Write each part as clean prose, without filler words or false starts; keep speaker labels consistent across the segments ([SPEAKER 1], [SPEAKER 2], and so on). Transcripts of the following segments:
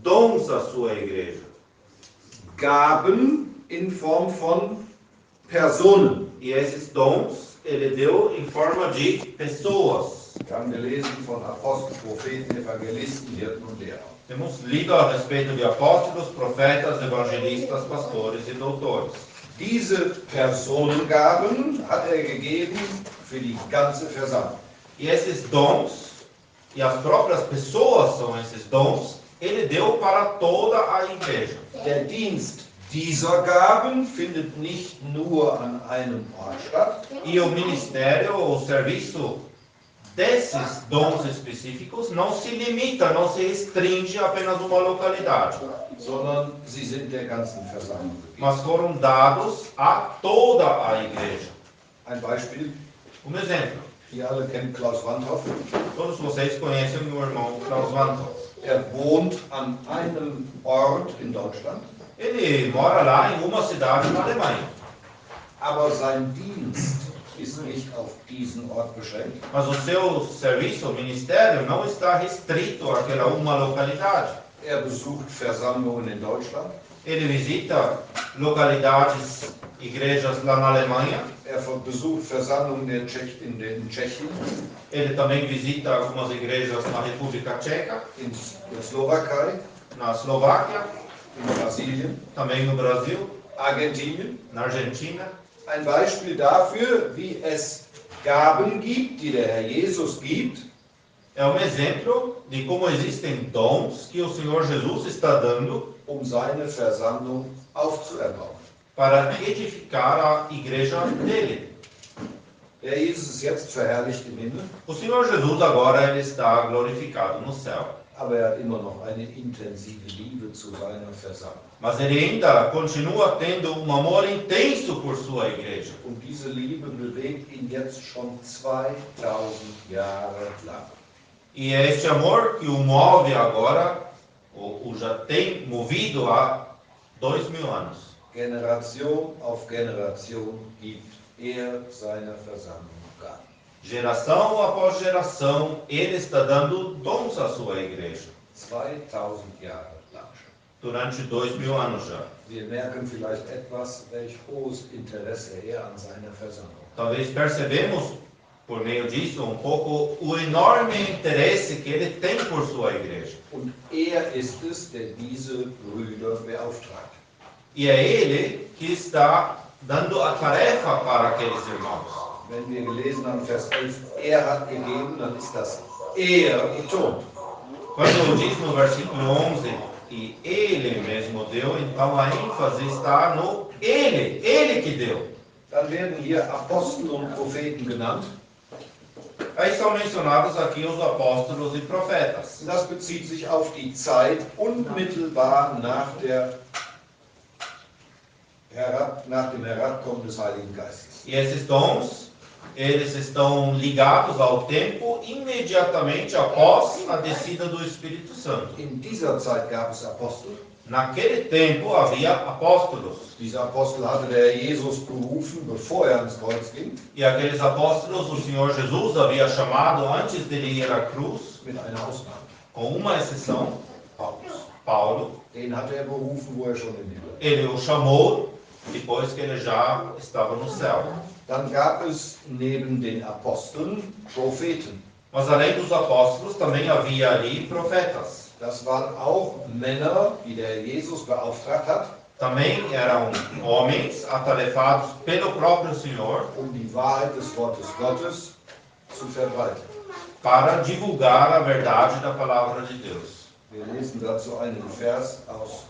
[SPEAKER 1] dons à sua igreja.
[SPEAKER 2] Gaben in Form von Personen.
[SPEAKER 1] E esses dons ele deu em forma de pessoas.
[SPEAKER 2] Wir haben gelesen von Aposteln, Propheten, Evangelisten, Hirten und Lehrer.
[SPEAKER 1] Temos lido a respeito de apóstolos, profetas, evangelistas, pastores e doutores.
[SPEAKER 2] Diese Personengaben hat er gegeben für die ganze Versammlung.
[SPEAKER 1] E esses dons, e as próprias pessoas são esses dons, ele deu para toda a igreja.
[SPEAKER 2] Der Dienst dieser Gaben findet nicht nur an einem Ort statt,
[SPEAKER 1] E o ministério, o serviço desses dons específicos não se limita, não se restringe a apenas uma localidade,
[SPEAKER 2] sondern sie sind der ganzen Versammlung gegeben.
[SPEAKER 1] mas foram dados a toda a igreja.
[SPEAKER 2] Ein Beispiel,
[SPEAKER 1] Exemplo,
[SPEAKER 2] ihr alle kennen Klaus Wandhoff.
[SPEAKER 1] todos vocês conhecem o meu irmão Klaus Wandhoff.
[SPEAKER 2] Er wohnt an einem Ort in Deutschland,
[SPEAKER 1] Ele mora lá em uma cidade na Alemanha,
[SPEAKER 2] aber sein Dienst ist nicht auf diesen Ort beschränkt,
[SPEAKER 1] mas o seu serviço, o ministério, não está restrito àquela uma localidade.
[SPEAKER 2] er besucht Versammlungen in Deutschland,
[SPEAKER 1] Ele visita localidades, igrejas lá na Alemanha.
[SPEAKER 2] er besucht Versammlungen in den Tschechien,
[SPEAKER 1] Ele também visita algumas igrejas na República Tcheca,
[SPEAKER 2] in der Slowakei,
[SPEAKER 1] na Eslováquia,
[SPEAKER 2] in Brasilien,
[SPEAKER 1] também no Brasil,
[SPEAKER 2] Argentinien.
[SPEAKER 1] na Argentina.
[SPEAKER 2] Ein Beispiel dafür, wie es Gaben gibt, die der Herr Jesus gibt,
[SPEAKER 1] É exemplo de como existem dons que o Senhor Jesus está dando
[SPEAKER 2] um seine Versammlung aufzuerbauen.
[SPEAKER 1] para edificar a igreja dele.
[SPEAKER 2] Der Jesus ist jetzt verherrlicht im Himmel,
[SPEAKER 1] O Senhor Jesus agora ele está glorificado no céu,
[SPEAKER 2] aber er hat immer noch eine intensive Liebe zu seiner Versammlung.
[SPEAKER 1] mas ele ainda continua tendo um amor intenso por sua igreja.
[SPEAKER 2] Und diese Liebe bewegt ihn jetzt schon 2000 Jahre lang.
[SPEAKER 1] E é este amor que o move agora, ou já tem movido há 2000 anos.
[SPEAKER 2] Generation auf Generation gibt er seiner Versammlung Gaben.
[SPEAKER 1] Geração após geração, ele está dando dons à sua igreja.
[SPEAKER 2] 2000 Jahre lang schon.
[SPEAKER 1] Durante 2000 anos já.
[SPEAKER 2] Wir merken vielleicht etwas, welch hohes Interesse er an seiner Versammlung hat.
[SPEAKER 1] Talvez percebemos, por meio disso, um pouco o enorme interesse que ele tem por sua igreja.
[SPEAKER 2] Und er ist es, der diese Brüder beauftragt.
[SPEAKER 1] E é ele que está dando a tarefa para aqueles irmãos.
[SPEAKER 2] Wenn wir gelesen haben, Vers 11, er hat gegeben, dann ist das er betont.
[SPEAKER 1] Quando diz no versículo 11 que ele mesmo deu, então a ênfase está no ele que deu.
[SPEAKER 2] Dann werden hier Apostel und Propheten genannt.
[SPEAKER 1] Aí são mencionados aqui os apóstolos e profetas.
[SPEAKER 2] Das bezieht sich auf die Zeit unmittelbar nach dem Herabkommen des Heiligen Geistes.
[SPEAKER 1] E esses dons, eles estão ligados ao tempo imediatamente após a descida do Espírito Santo.
[SPEAKER 2] In dieser Zeit gab es Apostel.
[SPEAKER 1] Naquele tempo havia apóstolos.
[SPEAKER 2] Diese Apostel hatte der Herr Jesus berufen, bevor er ans Kreuz ging,
[SPEAKER 1] E aqueles apóstolos o Senhor Jesus havia chamado antes dele ir à cruz,
[SPEAKER 2] mit einer Ausnahme.
[SPEAKER 1] com uma exceção,
[SPEAKER 2] Paulus.
[SPEAKER 1] Paulo.
[SPEAKER 2] Den hat er berufen, wo er schon im Himmel war.
[SPEAKER 1] Ele o chamou depois que ele já estava no céu.
[SPEAKER 2] Dann gab es neben den Aposteln Propheten.
[SPEAKER 1] Mas além dos apóstolos também havia ali profetas.
[SPEAKER 2] Das waren auch Männer, die der Herr Jesus beauftragt hat,
[SPEAKER 1] Também eram homens atarefados pelo próprio Senhor
[SPEAKER 2] um die Wahrheit des Wortes Gottes zu verbreiten.
[SPEAKER 1] para divulgar a verdade da palavra de Deus.
[SPEAKER 2] Wir lesen dazu einen Vers aus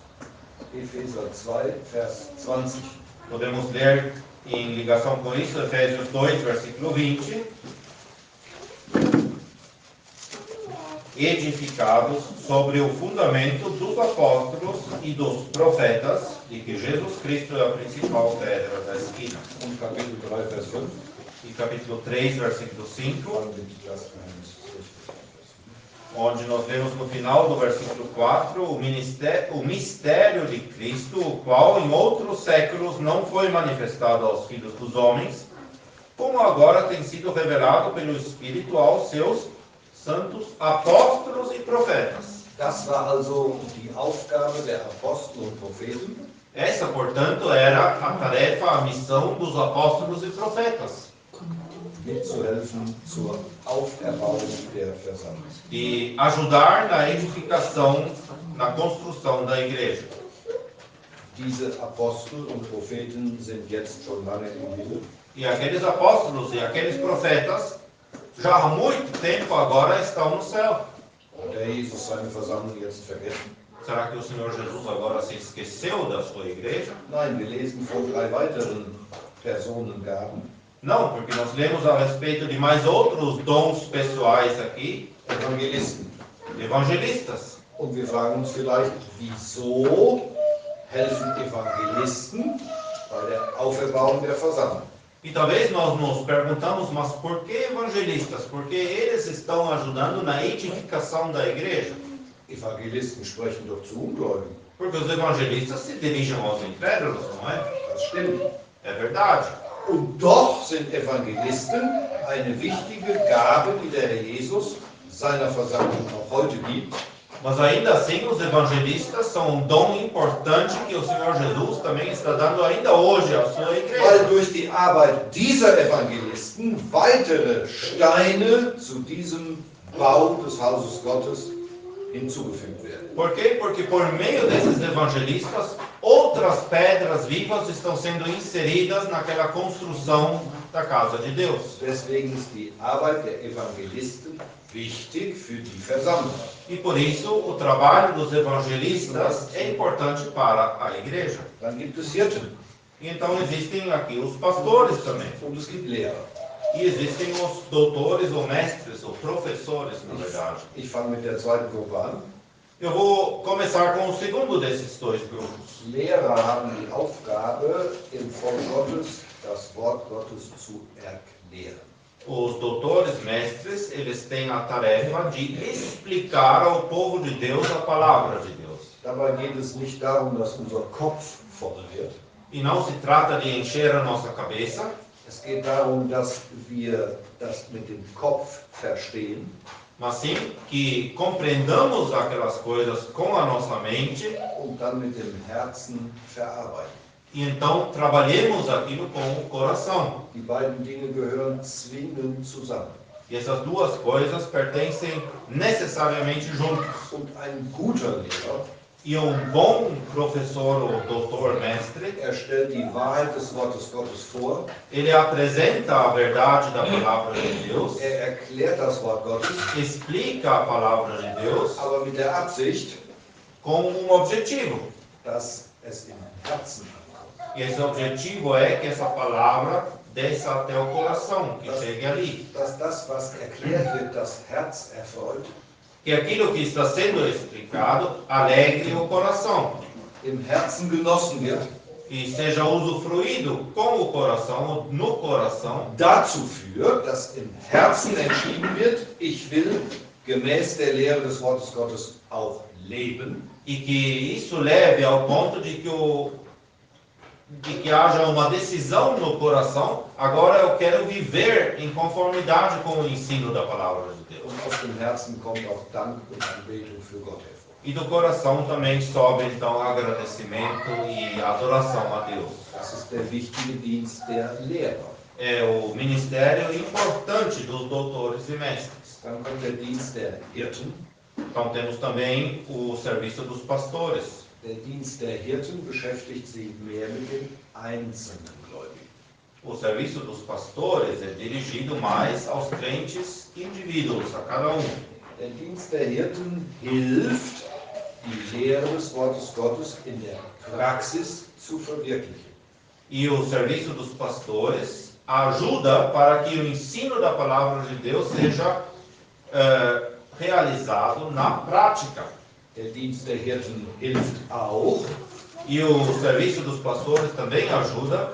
[SPEAKER 2] Epheser 2, Vers 20.
[SPEAKER 1] Podemos ler em ligação com isso Efésios 2, versículo 20. Edificados sobre o fundamento dos apóstolos e dos profetas, de que Jesus Cristo é a principal pedra da esquina.
[SPEAKER 2] Und Kapitel 3, Vers 5.
[SPEAKER 1] E capítulo 3, versículo 5,
[SPEAKER 2] Wann wird das Geheimnis richtig?
[SPEAKER 1] onde nós vemos no final do versículo 4 o mistério de Cristo, o qual em outros séculos não foi manifestado aos filhos dos homens, como agora tem sido revelado pelo Espírito aos seus santos apóstolos e profetas.
[SPEAKER 2] Das war also die Aufgabe der Apostel und Propheten.
[SPEAKER 1] Essa, portanto, era a tarefa, a missão dos apóstolos e profetas.
[SPEAKER 2] Mitzuhelfen zur Auferbauung der Versammlung.
[SPEAKER 1] E ajudar na edificação, na construção da igreja.
[SPEAKER 2] Diese Apostel und Propheten sind jetzt schon lange im Himmel.
[SPEAKER 1] E aqueles apóstolos e aqueles profetas, já há muito tempo agora estão no céu.
[SPEAKER 2] Hat der Jesus seine Versammlung jetzt vergessen?
[SPEAKER 1] Será que o Senhor Jesus agora se esqueceu da sua igreja?
[SPEAKER 2] Nein, wir lesen von 3 weiteren Personengaben.
[SPEAKER 1] Não, porque nós lemos a respeito de mais outros dons pessoais aqui,
[SPEAKER 2] Evangelisten.
[SPEAKER 1] evangelistas.
[SPEAKER 2] Und wir fragen uns vielleicht, wieso helfen Evangelisten bei der Auferbauung der Versammlung?
[SPEAKER 1] E talvez nós nos perguntamos, mas por que evangelistas? Porque eles estão ajudando na edificação da igreja.
[SPEAKER 2] Evangelisten sprechen doch zu Ungläubigen.
[SPEAKER 1] Porque os evangelistas se dirigem aos incrédulos, não é?
[SPEAKER 2] Das stimmt.
[SPEAKER 1] É verdade.
[SPEAKER 2] Und doch sind Evangelisten eine wichtige Gabe, die der Herr Jesus seiner Versammlung auch heute gibt.
[SPEAKER 1] Mas ainda assim, os evangelistas são um dom importante que o Senhor Jesus também está dando ainda hoje à sua
[SPEAKER 2] Weil
[SPEAKER 1] igreja.
[SPEAKER 2] durch die Arbeit dieser Evangelisten weitere Steine zu diesem Bau des Hauses Gottes hinzugefügt werden.
[SPEAKER 1] Por quê? Porque por meio desses evangelistas, outras pedras vivas estão sendo inseridas naquela construção da casa de Deus.
[SPEAKER 2] Deswegen ist die Arbeit der Evangelisten wichtig für die Versammlung.
[SPEAKER 1] E por isso, o trabalho dos evangelistas é importante para a igreja.
[SPEAKER 2] Dann gibt es Hirten
[SPEAKER 1] E então existem aqui os pastores também.
[SPEAKER 2] und es gibt Lehrer.
[SPEAKER 1] E existem os doutores ou mestres ou professores, na verdade.
[SPEAKER 2] Ich fange mit der zweiten Gruppe an.
[SPEAKER 1] Eu vou começar com o segundo desses dois grupos.
[SPEAKER 2] Lehrer haben die Aufgabe, im Volk Gottes das Wort Gottes zu erklären.
[SPEAKER 1] Os doutores, mestres, eles têm a tarefa de explicar ao povo de Deus a palavra de Deus.
[SPEAKER 2] Dabei geht es nicht darum, dass unser Kopf voll wird.
[SPEAKER 1] E não se trata de encher a nossa cabeça,
[SPEAKER 2] Es geht darum, dass wir das mit dem Kopf verstehen
[SPEAKER 1] mas sim que compreendamos aquelas coisas com a nossa mente
[SPEAKER 2] und dann mit dem Herzen verarbeiten.
[SPEAKER 1] e então trabalhemos aquilo com o coração.
[SPEAKER 2] Die beiden Dinge gehören zwingend zusammen.
[SPEAKER 1] E essas duas coisas pertencem necessariamente juntos.
[SPEAKER 2] Und ein guter Lehrer,
[SPEAKER 1] E bom professor ou doutor, mestre,
[SPEAKER 2] stellt die Wahrheit des Wortes Gottes vor,
[SPEAKER 1] ele apresenta a verdade da palavra de Deus,
[SPEAKER 2] erklärt das Wort Gottes,
[SPEAKER 1] explica a palavra de Deus
[SPEAKER 2] aber mit der Absicht,
[SPEAKER 1] com objetivo.
[SPEAKER 2] dass es im Herzen ankommt.
[SPEAKER 1] E esse objetivo é que essa palavra desça até o coração, que chegue ali.
[SPEAKER 2] Dass das, was erklärt wird, das Herz erfreut,
[SPEAKER 1] Que aquilo que está sendo explicado alegre o coração
[SPEAKER 2] im Herzen genossen wird,
[SPEAKER 1] e seja usufruído com o coração, ou no coração,
[SPEAKER 2] dazu führt, dass im Herzen entschieden wird, ich will gemäß der Lehre des Wortes Gottes auch leben.
[SPEAKER 1] e que isso leve ao ponto de que haja uma decisão no coração, agora eu quero viver em conformidade com o ensino da palavra de Deus.
[SPEAKER 2] Und aus dem Herzen kommt auch Dank und Anbetung für Gott hervor.
[SPEAKER 1] E do coração também sobe então agradecimento e adoração a Deus.
[SPEAKER 2] Das ist der wichtige Dienst der Lehrer.
[SPEAKER 1] É o ministério importante dos doutores e mestres.
[SPEAKER 2] Dann kommt der Dienst der Hirten.
[SPEAKER 1] Então temos também o serviço dos pastores.
[SPEAKER 2] Der Dienst der Hirten beschäftigt sich mehr mit den einzelnen Gläubigen.
[SPEAKER 1] O serviço dos pastores é dirigido mais aos crentes indivíduos, a cada um.
[SPEAKER 2] Der Dienst der Hirten hilft, die Lehre des Wortes Gottes in der Praxis zu verwirklichen.
[SPEAKER 1] E o serviço dos pastores ajuda para que o ensino da palavra de Deus seja realizado na prática.
[SPEAKER 2] Der Dienst der Hirten hilft auch,
[SPEAKER 1] E o serviço dos pastores também ajuda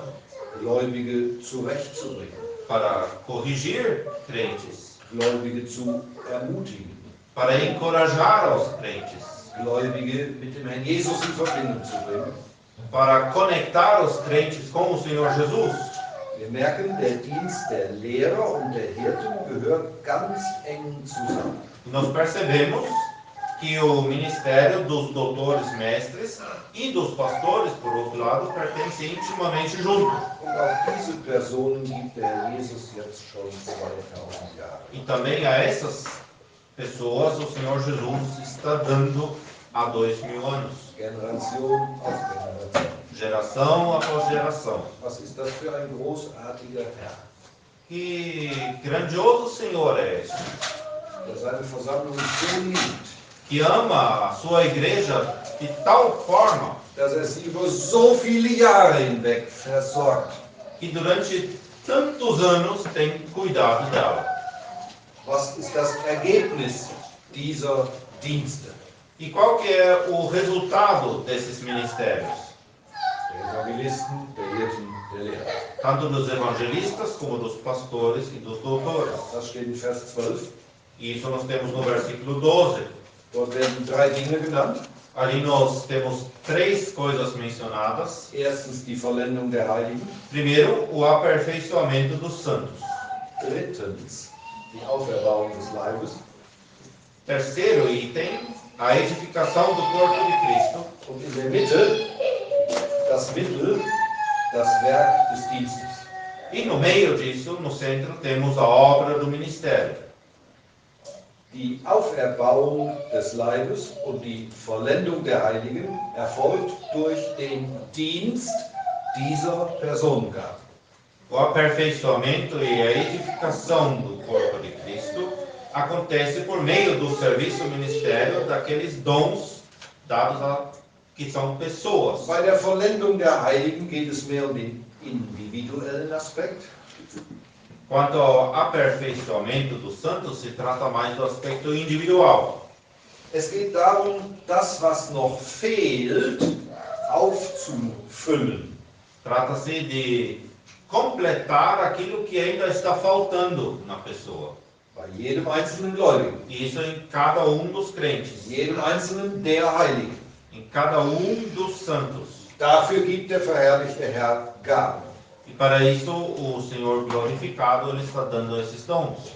[SPEAKER 2] Gläubige zurechtzubringen,
[SPEAKER 1] para corrigir crentes,
[SPEAKER 2] Gläubige zu ermutigen,
[SPEAKER 1] para encorajar aos crentes,
[SPEAKER 2] Gläubige mit dem Herrn Jesus in Verbindung zu bringen.
[SPEAKER 1] para conectar os crentes com o Senhor Jesus.
[SPEAKER 2] Wir merken, der Dienst der Lehrer und der Hirten gehört ganz eng zusammen.
[SPEAKER 1] E nós percebemos que o ministério dos doutores mestres e dos pastores, por outro lado, pertence intimamente junto.
[SPEAKER 2] Und auch diese Personen gibt der Herr Jesus jetzt schon 2000 Jahre.
[SPEAKER 1] E também a essas pessoas o Senhor Jesus está dando há 2000 anos.
[SPEAKER 2] Generation auf Generation.
[SPEAKER 1] Geração após geração.
[SPEAKER 2] Was ist das für ein großartiger Herr,
[SPEAKER 1] Que grandioso Senhor é esse,
[SPEAKER 2] der seine Versammlung so liebt,
[SPEAKER 1] que ama a sua igreja de tal forma
[SPEAKER 2] dass sie über so viele Jahre hinweg versorgt.
[SPEAKER 1] que durante tantos anos tem cuidado dela.
[SPEAKER 2] Was ist das Ergebnis dieser Dienste?
[SPEAKER 1] E qual que é o resultado desses ministérios?
[SPEAKER 2] Der Evangelisten, der Hirten, der Lehrer.
[SPEAKER 1] Tanto dos evangelistas como dos pastores e dos doutores.
[SPEAKER 2] Das steht in Vers 12.
[SPEAKER 1] E isso nós temos no versículo 12.
[SPEAKER 2] Dort werden 3 Dinge genannt.
[SPEAKER 1] Ali nós temos 3 coisas mencionadas.
[SPEAKER 2] Erstens die Vollendung der Heiligen.
[SPEAKER 1] Primeiro, o aperfeiçoamento dos santos.
[SPEAKER 2] Drittens die Auferbauung des Leibes.
[SPEAKER 1] Terceiro item, a edificação do corpo de Cristo.
[SPEAKER 2] Und in der Mitte das Mittel, das Werk des Dienstes.
[SPEAKER 1] E no meio disso, no centro, temos a obra do ministério.
[SPEAKER 2] Die Auferbauung des Leibes und die Vollendung der Heiligen erfolgt durch den Dienst dieser Personengabe.
[SPEAKER 1] O aperfeiçoamento e a edificação do corpo de Cristo acontece por meio do serviço ministério daqueles dons dados a que são pessoas.
[SPEAKER 2] Bei der Vollendung der Heiligen geht es mehr um den individuellen Aspekt.
[SPEAKER 1] Quanto ao aperfeiçoamento dos santos, se trata mais do aspecto individual.
[SPEAKER 2] Es geht darum, das, was noch fehlt, aufzufüllen.
[SPEAKER 1] Trata-se de completar aquilo que ainda está faltando na pessoa.
[SPEAKER 2] Bei jedem einzelnen Gläubigen,
[SPEAKER 1] E isso em cada dos crentes,
[SPEAKER 2] jedem einzelnen der Heiligen.
[SPEAKER 1] em cada dos santos.
[SPEAKER 2] Dafür gibt der verherrlichte Herr Gaben.
[SPEAKER 1] E para isso o Senhor glorificado ele está dando esses dons.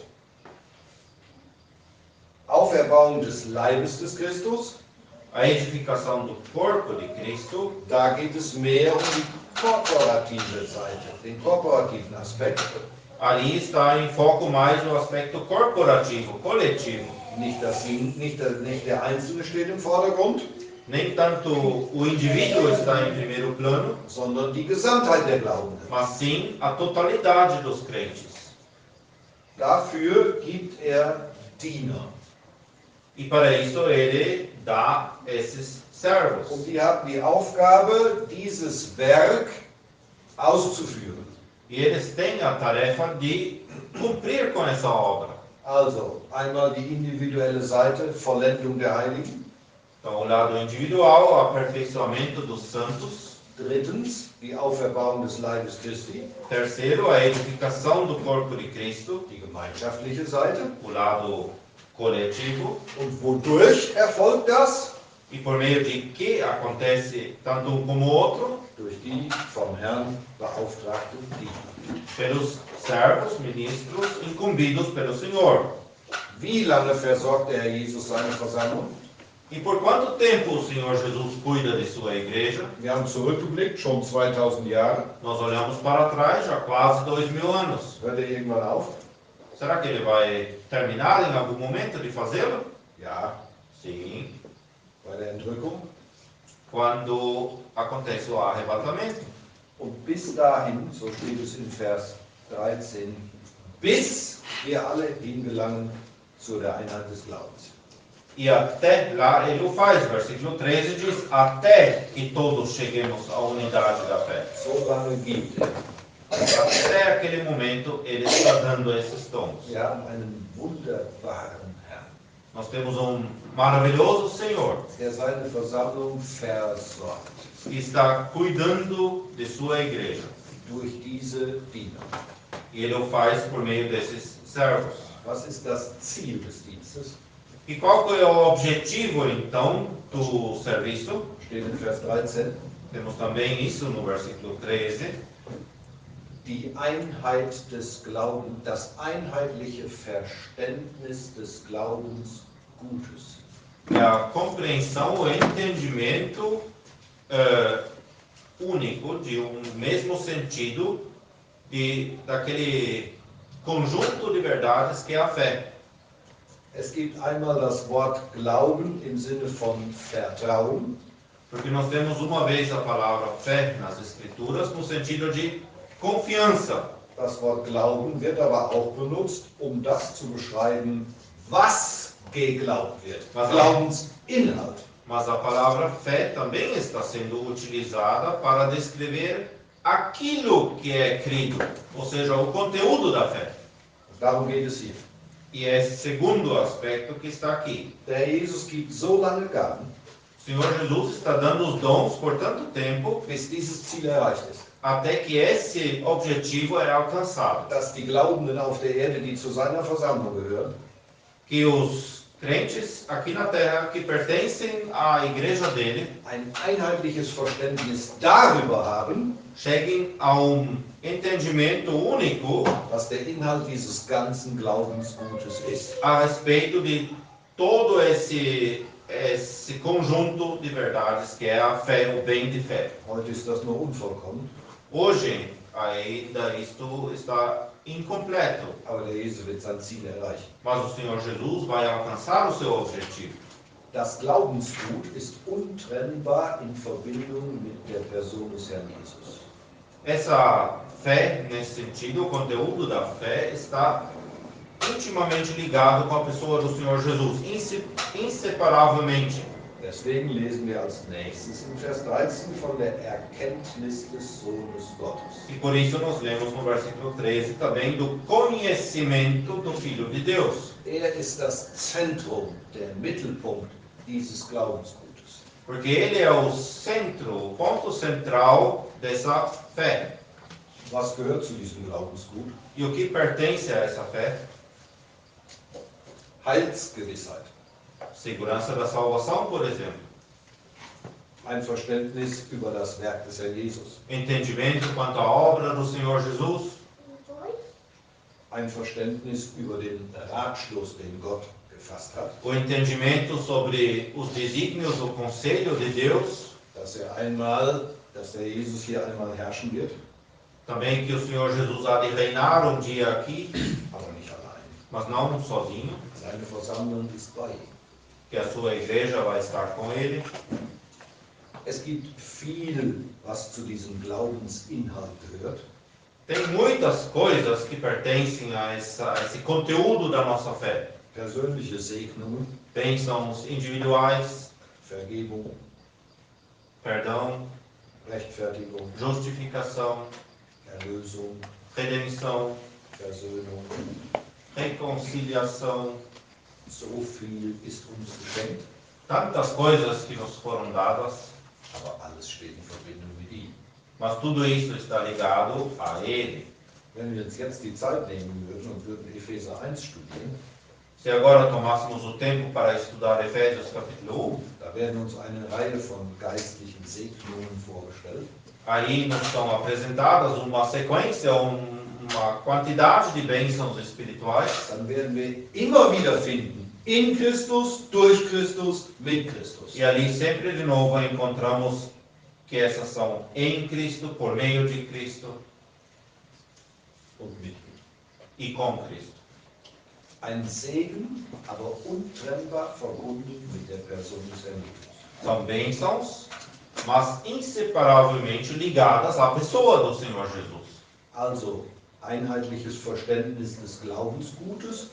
[SPEAKER 2] Auferbauung des Leibes des Christus,
[SPEAKER 1] A edificação do corpo de Cristo,
[SPEAKER 2] da geht es mehr um die korporative Seite, den korporativen Aspekt.
[SPEAKER 1] ali está em foco mais o aspecto corporativo, coletivo.
[SPEAKER 2] Nicht der Einzelne steht im Vordergrund,
[SPEAKER 1] Nem tanto o indivíduo está em primeiro plano,
[SPEAKER 2] sondern die Gesamtheit der Glaubenden.
[SPEAKER 1] mas sim a totalidade dos crentes.
[SPEAKER 2] Dafür gibt er Diener.
[SPEAKER 1] E para isso ele dá esses servos.
[SPEAKER 2] Und die haben die Aufgabe, dieses Werk auszuführen.
[SPEAKER 1] E eles têm a tarefa de cumprir com essa obra.
[SPEAKER 2] Also einmal die individuelle Seite, Vollendung der Heiligen.
[SPEAKER 1] Então, o lado individual, o aperfeiçoamento dos santos.
[SPEAKER 2] Drittens, die Auferbauung des Leibes Christi,
[SPEAKER 1] Terceiro, a edificação do corpo de Cristo,
[SPEAKER 2] die gemeinschaftliche Seite.
[SPEAKER 1] o lado coletivo.
[SPEAKER 2] Und wodurch erfolgt das?
[SPEAKER 1] E por meio de que acontece tanto um como o outro?
[SPEAKER 2] Durch die vom Herrn beauftragten Diener.
[SPEAKER 1] Pelos servos, ministros, incumbidos pelo Senhor.
[SPEAKER 2] Wie lange versorgt der Herr Jesus seine Versammlung?
[SPEAKER 1] E por quanto tempo o Senhor Jesus cuida de sua igreja?
[SPEAKER 2] Wir haben zurückgeblickt, schon 2000 Jahre.
[SPEAKER 1] Nós olhamos para trás, já quase 2000 anos.
[SPEAKER 2] Hört er irgendwann auf?
[SPEAKER 1] Será que ele vai terminar em algum momento de fazê-lo?
[SPEAKER 2] Ja,
[SPEAKER 1] Sim,
[SPEAKER 2] bei der Entrückung.
[SPEAKER 1] quando acontece o arrebatamento.
[SPEAKER 2] Und bis dahin, so steht es in Vers 13, bis wir alle hingelangen zu der Einheit des Glaubens.
[SPEAKER 1] E até lá ele o faz, versículo 13 diz, até que todos cheguemos à unidade da fé.
[SPEAKER 2] So lange gibt er.
[SPEAKER 1] Até aquele momento ele está dando esses dons.
[SPEAKER 2] Wir haben einen wunderbaren Herrn,
[SPEAKER 1] Nós temos maravilhoso Senhor
[SPEAKER 2] der seine Versammlung versorgt
[SPEAKER 1] que está cuidando de sua igreja.
[SPEAKER 2] durch diese Diener.
[SPEAKER 1] E ele o faz por meio desses servos.
[SPEAKER 2] Was ist das Ziel des Dienstes?
[SPEAKER 1] E qual é o objetivo, então, do serviço?
[SPEAKER 2] Steht in Vers 13.
[SPEAKER 1] Temos também isso no versículo 13.
[SPEAKER 2] Die Einheit des Glaubens, das einheitliche Verständnis des Glaubens Gutes.
[SPEAKER 1] é a compreensão, o entendimento único de um mesmo sentido daquele conjunto de verdades que é a fé.
[SPEAKER 2] Es gibt einmal das Wort Glauben im Sinne von Vertrauen.
[SPEAKER 1] Porque nós temos uma vez a palavra fé nas Escrituras no sentido de confiança.
[SPEAKER 2] Das Wort Glauben wird aber auch benutzt, um das zu beschreiben, was geglaubt wird. Glaubensinhalt.
[SPEAKER 1] Mas a palavra fé também está sendo utilizada para descrever aquilo que é crido, ou seja, o conteúdo da fé.
[SPEAKER 2] Darum geht es hier.
[SPEAKER 1] E é esse segundo aspecto que está aqui.
[SPEAKER 2] Der Jesus gibt so lange Gaben,
[SPEAKER 1] O Senhor Jesus está dando os dons por tanto tempo,
[SPEAKER 2] bis dieses Ziel erreicht ist.
[SPEAKER 1] até que esse objetivo é alcançado.
[SPEAKER 2] Dass die Glaubenden auf der Erde, die zu seiner Versammlung gehören,
[SPEAKER 1] Que os crentes aqui na terra que pertencem à igreja dele
[SPEAKER 2] ein einheitliches Verständnis darüber haben,
[SPEAKER 1] cheguem a entendimento único
[SPEAKER 2] was der Inhalt dieses ganzen Glaubensgutes ist.
[SPEAKER 1] a respeito de todo esse conjunto de verdades que é a fé, o bem de fé.
[SPEAKER 2] Heute ist das nur unvollkommen,
[SPEAKER 1] Hoje, ainda isto está incompleto,
[SPEAKER 2] aber der Jesus wird sein Ziel erreichen.
[SPEAKER 1] mas o Senhor Jesus vai alcançar o seu objetivo.
[SPEAKER 2] Das Glaubensgut ist untrennbar in Verbindung mit der Person des Herrn Jesus.
[SPEAKER 1] Essa fé, nesse sentido, o conteúdo da fé está intimamente ligado com a pessoa do Senhor Jesus, inseparavelmente.
[SPEAKER 2] Deswegen lesen wir als nächstes in Vers 13 von der Erkenntnis des Sohnes Gottes.
[SPEAKER 1] E por isso nós lemos no versículo 13 também do conhecimento do Filho de Deus.
[SPEAKER 2] Ist das Zentrum, der Mittelpunkt dieses Glaubensgutes.
[SPEAKER 1] Porque ele é o centro, o ponto central dessa fé.
[SPEAKER 2] Was gehört zu diesem Glaubensgut?
[SPEAKER 1] E o que pertence a essa fé?
[SPEAKER 2] Heilsgewissheit.
[SPEAKER 1] Segurança da salvação, por exemplo.
[SPEAKER 2] Ein Verständnis über das Werk des Herrn Jesus.
[SPEAKER 1] Entendimento quanto à obra do Senhor Jesus.
[SPEAKER 2] Ein Verständnis über den Ratschluss, den Gott gefasst hat.
[SPEAKER 1] O entendimento sobre os desígnios, o conselho de Deus.
[SPEAKER 2] Dass der Jesus hier einmal herrschen wird.
[SPEAKER 1] Também que o Senhor Jesus há de reinar dia aqui,
[SPEAKER 2] Aber nicht allein.
[SPEAKER 1] mas não sozinho.
[SPEAKER 2] Seine Versammlung ist bei ihm.
[SPEAKER 1] Que a sua igreja vai estar com ele.
[SPEAKER 2] Es gibt viel, was zu diesem Glaubensinhalt gehört.
[SPEAKER 1] Tem muitas coisas que pertencem a esse conteúdo da nossa fé.
[SPEAKER 2] Persönliche Segnungen,
[SPEAKER 1] Bênçãos individuais,
[SPEAKER 2] Vergebung,
[SPEAKER 1] perdão,
[SPEAKER 2] Rechtfertigung,
[SPEAKER 1] justificação,
[SPEAKER 2] Erlösung,
[SPEAKER 1] redenção,
[SPEAKER 2] Versöhnung.
[SPEAKER 1] reconciliação.
[SPEAKER 2] So viel ist uns geschenkt,
[SPEAKER 1] Tantas coisas que nos foram dadas,
[SPEAKER 2] aber alles steht in Verbindung mit ihm.
[SPEAKER 1] mas tudo isso está ligado a ele.
[SPEAKER 2] Wenn wir uns jetzt die Zeit nehmen würden und würden Epheser 1 studieren,
[SPEAKER 1] Se agora tomássemos o tempo para estudar Efésios capítulo 1,
[SPEAKER 2] da werden uns eine Reihe von geistlichen Segnungen vorgestellt.
[SPEAKER 1] aí nos são apresentadas uma sequência, uma quantidade de bênçãos espirituais.
[SPEAKER 2] Dann werden wir immer wieder finden, in Christus, durch Christus, mit Christus.
[SPEAKER 1] E ali sempre de novo encontramos que essas são em Cristo, por meio de Cristo
[SPEAKER 2] Und mit ihm.
[SPEAKER 1] e com Cristo.
[SPEAKER 2] Ein Segen, aber untrennbar verbunden mit der Person des Herrn Jesus.
[SPEAKER 1] São bênçãos, mas inseparavelmente ligadas à pessoa do Senhor Jesus.
[SPEAKER 2] Also einheitliches Verständnis des Glaubensgutes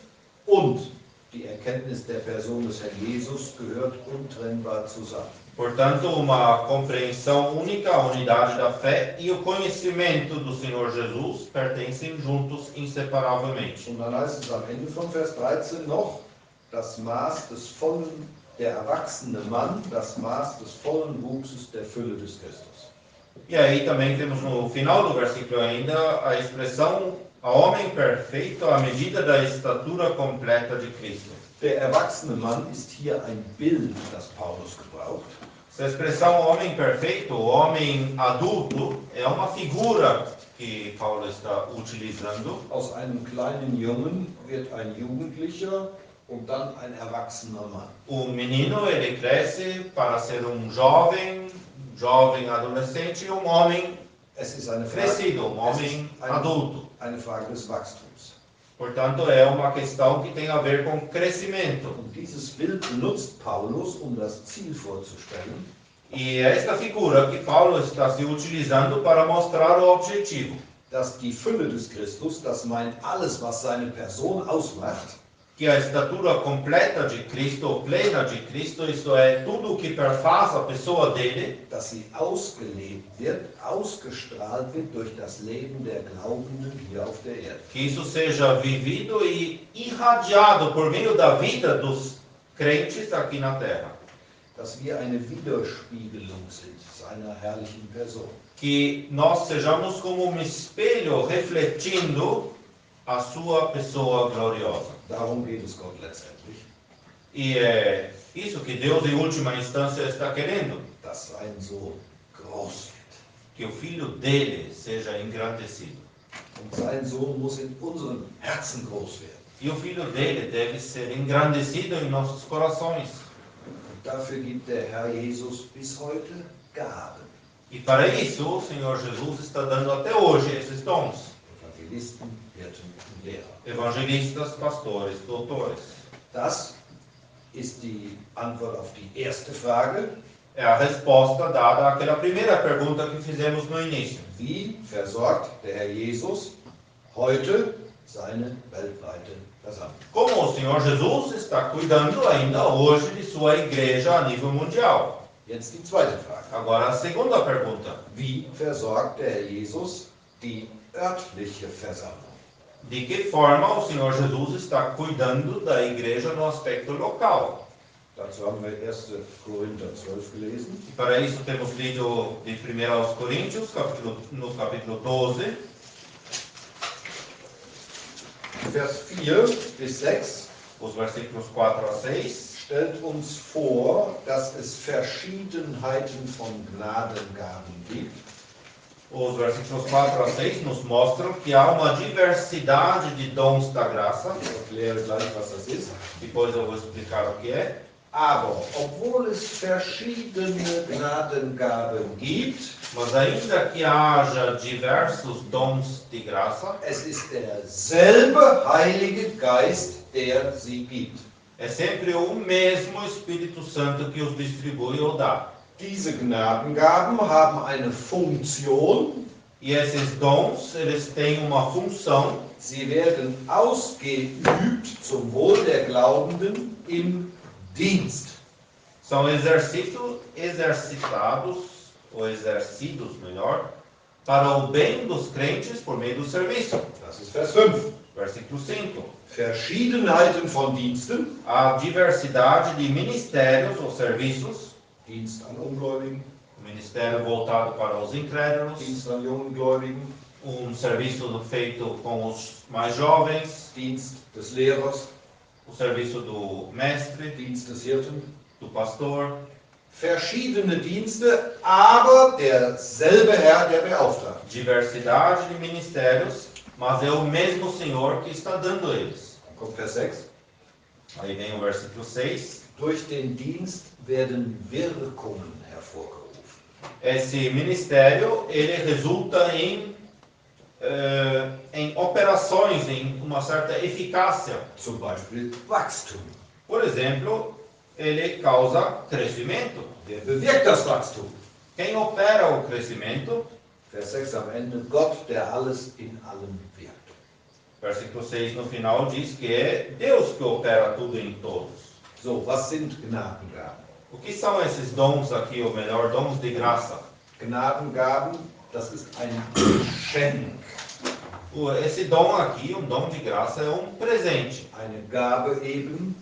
[SPEAKER 2] und die Erkenntnis der Person des Herrn Jesus gehört untrennbar zusammen.
[SPEAKER 1] Portanto, uma compreensão única, a unidade da fé e o conhecimento do Senhor Jesus pertencem juntos inseparavelmente.
[SPEAKER 2] Und dann heißt es am Ende von Vers 13 noch, das Maß des vollen, der erwachsene Mann, das Maß des vollen Wuchses der Fülle des Christus.
[SPEAKER 1] E aí também temos no final do versículo ainda a expressão ao homem perfeito à medida da estatura completa de Cristo.
[SPEAKER 2] Der erwachsene Mann ist hier ein Bild, das Paulus gebraucht.
[SPEAKER 1] Essa expressão homem perfeito, homem adulto, é uma figura que Paulo está utilizando.
[SPEAKER 2] Aus einem kleinen Jungen wird ein Jugendlicher und dann ein erwachsener Mann.
[SPEAKER 1] menino ele cresce para ser jovem, jovem adolescente e homem
[SPEAKER 2] Es ist eine
[SPEAKER 1] crescido,
[SPEAKER 2] es ist
[SPEAKER 1] homem adulto.
[SPEAKER 2] eine Frage des Wachstums.
[SPEAKER 1] Portanto, é uma questão que tem a ver com crescimento.
[SPEAKER 2] Und dieses Bild benutzt Paulus, um das Ziel vorzustellen.
[SPEAKER 1] E esta figura que Paulo está se utilizando para mostrar o objetivo.
[SPEAKER 2] Dass die Fülle des Christus, das meint alles, was seine Person ausmacht,
[SPEAKER 1] Que a estatura completa de Cristo, plena de Cristo, isto é, tudo o que perfaz a pessoa dele,
[SPEAKER 2] dass sie ausgelebt wird, ausgestrahlt wird durch das Leben der Glaubenden hier auf der Erde.
[SPEAKER 1] que isso seja vivido e irradiado por meio da vida dos crentes aqui na terra.
[SPEAKER 2] Dass wir eine Widerspiegelung sind seiner herrlichen Person.
[SPEAKER 1] Que nós sejamos como espelho refletindo a sua pessoa gloriosa.
[SPEAKER 2] Darum geht es Gott letztendlich,
[SPEAKER 1] E é isso que Deus, em última instância, está querendo.
[SPEAKER 2] dass sein Sohn groß wird.
[SPEAKER 1] Que o filho dele seja engrandecido.
[SPEAKER 2] Und sein Sohn muss in unserem Herzen groß werden.
[SPEAKER 1] E o filho dele deve ser engrandecido em nossos corações.
[SPEAKER 2] Und dafür gibt der Herr Jesus bis heute Gaben.
[SPEAKER 1] E para isso, o Senhor Jesus está dando até hoje esses dons.
[SPEAKER 2] Evangelisten, Hirten und Lehrer.
[SPEAKER 1] Evangelistas, pastores, doutores.
[SPEAKER 2] Das ist die Antwort auf die erste Frage.
[SPEAKER 1] É a resposta dada àquela primeira pergunta que fizemos no início.
[SPEAKER 2] Wie versorgt der Herr Jesus heute seine weltweite Versammlung?
[SPEAKER 1] Como o Senhor Jesus está cuidando ainda hoje de sua igreja a nível mundial?
[SPEAKER 2] Jetzt die zweite Frage.
[SPEAKER 1] Agora a segunda pergunta.
[SPEAKER 2] Wie versorgt der Herr Jesus die örtliche Versammlung?
[SPEAKER 1] De que forma o Senhor Jesus está cuidando da igreja no aspecto local?
[SPEAKER 2] Dazu haben wir 1. Korinther 12 gelesen.
[SPEAKER 1] E para isso temos lido de 1 aos Coríntios, no capítulo 12,
[SPEAKER 2] Vers 4 bis 6
[SPEAKER 1] os versículos 4 a 6.
[SPEAKER 2] stellt uns vor, dass es Verschiedenheiten von Gnadengaben gibt.
[SPEAKER 1] Os versículos 4 a 6 nos mostram que há uma diversidade de dons da graça.
[SPEAKER 2] Ich erkläre gleich, was das ist.
[SPEAKER 1] Depois eu vou explicar o que é.
[SPEAKER 2] Aber obwohl es verschiedene Gnadengaben gibt,
[SPEAKER 1] Mas ainda que haja diversos dons de graça,
[SPEAKER 2] es ist derselbe Heilige Geist, der sie gibt.
[SPEAKER 1] é sempre o mesmo Espírito Santo que os distribui ou dá.
[SPEAKER 2] Diese Gnadengaben haben eine Funktion.
[SPEAKER 1] E esses dons, eles têm uma função.
[SPEAKER 2] Sie werden ausgeübt zum Wohl der Glaubenden im Dienst.
[SPEAKER 1] São exercitados, ou exercidos melhor, para o bem dos crentes por meio do serviço.
[SPEAKER 2] Das ist Vers 5.
[SPEAKER 1] Versículo 5.
[SPEAKER 2] Verschiedenheiten von Diensten.
[SPEAKER 1] A diversidade de ministérios ou serviços.
[SPEAKER 2] Dienst an Ungläubigen,
[SPEAKER 1] Ministério voltado para os incrédulos.
[SPEAKER 2] Dienst an jungen Gläubigen,
[SPEAKER 1] Serviço feito com os mais jovens.
[SPEAKER 2] Dienst des Lehrers,
[SPEAKER 1] O serviço do mestre,
[SPEAKER 2] Dienst des Hirten.
[SPEAKER 1] do pastor.
[SPEAKER 2] Verschiedene Dienste, aber derselbe Herr, der beauftragt.
[SPEAKER 1] Diversidade de ministérios, mas é o mesmo Senhor que está dando eles.
[SPEAKER 2] Dann kommt Vers 6.
[SPEAKER 1] Aí vem o versículo 6.
[SPEAKER 2] Durch den Dienst werden Wirkungen hervorgerufen.
[SPEAKER 1] Esse ministério, ele resulta em operações, em uma certa eficácia.
[SPEAKER 2] Zum Beispiel Wachstum.
[SPEAKER 1] Por exemplo, ele causa crescimento.
[SPEAKER 2] Wer bewirkt das Wachstum?
[SPEAKER 1] Quem opera o crescimento?
[SPEAKER 2] Vers 6 am Ende, Gott, der alles in allem wirkt.
[SPEAKER 1] Versículo 6 no final diz que é Deus que opera tudo em todos.
[SPEAKER 2] So, was sind Gnadengaben?
[SPEAKER 1] O que são esses dons aqui, ou melhor, dons de graça?
[SPEAKER 2] Gnadengaben, das ist ein Geschenk.
[SPEAKER 1] Esse dom aqui, um dom de graça, é um presente.
[SPEAKER 2] Eine Gabe eben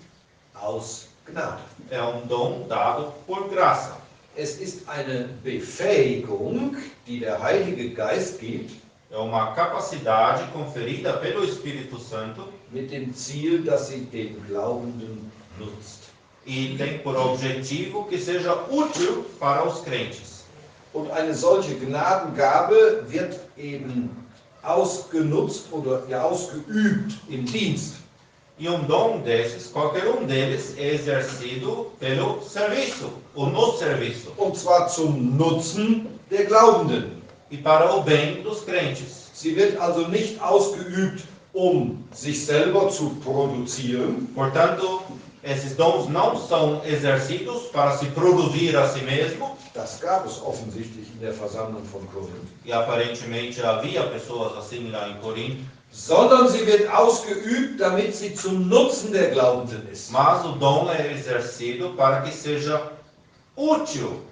[SPEAKER 2] aus Gnade.
[SPEAKER 1] É um dom dado por graça.
[SPEAKER 2] Es ist eine Befähigung, die der Heilige Geist gibt,
[SPEAKER 1] É uma capacidade conferida pelo Espírito Santo
[SPEAKER 2] mit dem Ziel, dass sie den Glaubenden nutzt.
[SPEAKER 1] e tem por objetivo que seja útil para os crentes.
[SPEAKER 2] Und eine solche Gnadengabe wird eben ausgenutzt oder ja, ausgeübt im Dienst.
[SPEAKER 1] E um dom desses, qualquer um deles, é exercido pelo serviço, ou no serviço,
[SPEAKER 2] Und zwar zum Nutzen der Glaubenden.
[SPEAKER 1] e para o bem dos crentes.
[SPEAKER 2] Sie wird also nicht ausgeübt, um sich selber zu produzieren,
[SPEAKER 1] Portanto, esses dons não são exercidos para se produzir a si mesmo,
[SPEAKER 2] das gab es offensichtlich in der Versammlung von Korinth,
[SPEAKER 1] e aparentemente havia pessoas assim lá em Corinto,
[SPEAKER 2] sondern sie wird ausgeübt, damit sie zum Nutzen der Glaubenden ist.
[SPEAKER 1] mas o dom é exercido para que seja útil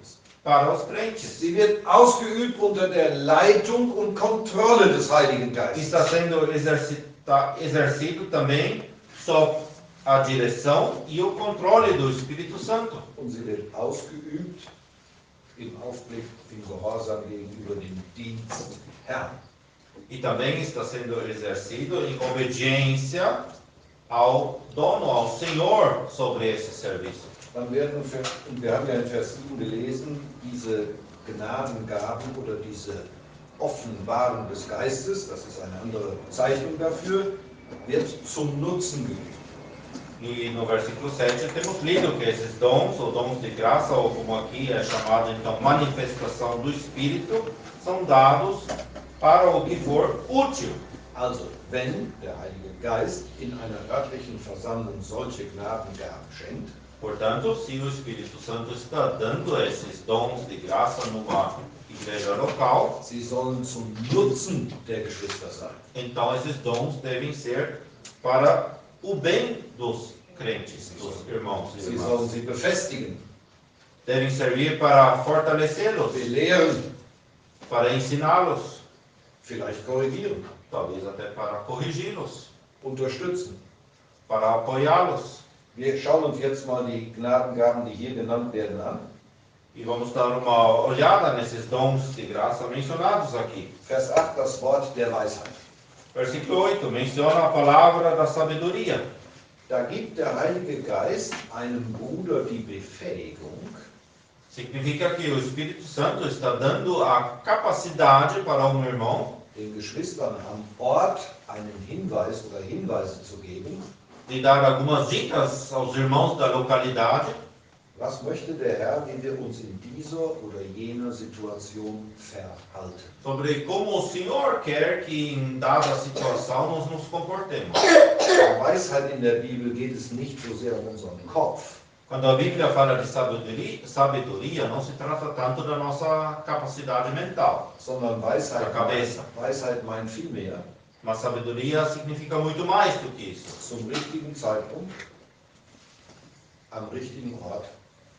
[SPEAKER 1] para os crentes.
[SPEAKER 2] Sie wird ausgeübt unter der Leitung und Kontrolle des Heiligen Geistes.
[SPEAKER 1] Está sendo exercido também sob a direção e o controle do Espírito Santo.
[SPEAKER 2] Und sie wird ausgeübt im Aufblick, im Gehorsam gegenüber dem Dienst Herrn.
[SPEAKER 1] E também está sendo exercido em obediência ao dono, ao Senhor, sobre esse serviço.
[SPEAKER 2] Dann werden wir haben ja in Vers 7 gelesen, diese Gnadengaben oder diese Offenbarung des Geistes, das ist eine andere Bezeichnung dafür, wird zum Nutzen geübt.
[SPEAKER 1] E no versículo 7 temos lido que esses dons, ou dons de graça, ou como aqui é chamado então manifestação do Espírito, são dados para o que for útil.
[SPEAKER 2] Also, wenn der Heilige Geist in einer örtlichen Versammlung solche Gnadengaben schenkt,
[SPEAKER 1] Portanto, se o Espírito Santo está dando esses dons de graça numa igreja local,
[SPEAKER 2] sie sollen zum Nutzen der Geschwister sein.
[SPEAKER 1] então esses dons devem ser para o bem dos crentes, dos irmãos e
[SPEAKER 2] Sie sollen
[SPEAKER 1] irmãs.
[SPEAKER 2] sie befestigen,
[SPEAKER 1] Devem servir para fortalecê-los,
[SPEAKER 2] belehren,
[SPEAKER 1] para ensiná-los,
[SPEAKER 2] vielleicht korrigieren,
[SPEAKER 1] talvez até para corrigi-los,
[SPEAKER 2] unterstützen.
[SPEAKER 1] para apoiá-los.
[SPEAKER 2] Wir schauen uns jetzt mal die Gnadengaben, die hier genannt werden, an.
[SPEAKER 1] E vamos dar uma olhada nesses dons de graça mencionados aqui.
[SPEAKER 2] Vers 8, das Wort der Weisheit.
[SPEAKER 1] Versículo 8 menciona a palavra da sabedoria.
[SPEAKER 2] Da gibt der Heilige Geist einem Bruder die Befähigung,
[SPEAKER 1] Significa que o Espírito Santo está dando a capacidade para um irmão
[SPEAKER 2] den Geschwistern am Ort einen Hinweis oder Hinweise zu geben.
[SPEAKER 1] de dar algumas dicas aos irmãos da localidade.
[SPEAKER 2] Was möchte der Herr, wie wir uns in dieser oder jener Situation verhalten?
[SPEAKER 1] Sobre como o Senhor quer que em dada situação nós nos comportemos.
[SPEAKER 2] Bei Weisheit in der Bibel geht es nicht so sehr um unseren Kopf,
[SPEAKER 1] Quando a Bíblia fala de sabedoria, não se trata tanto da nossa capacidade mental.
[SPEAKER 2] sondern
[SPEAKER 1] Da
[SPEAKER 2] Weisheit,
[SPEAKER 1] cabeça.
[SPEAKER 2] Weisheit meint vielmehr,
[SPEAKER 1] Mas sabedoria significa muito mais do que isso.
[SPEAKER 2] zum richtigen Zeitpunkt, am richtigen Ort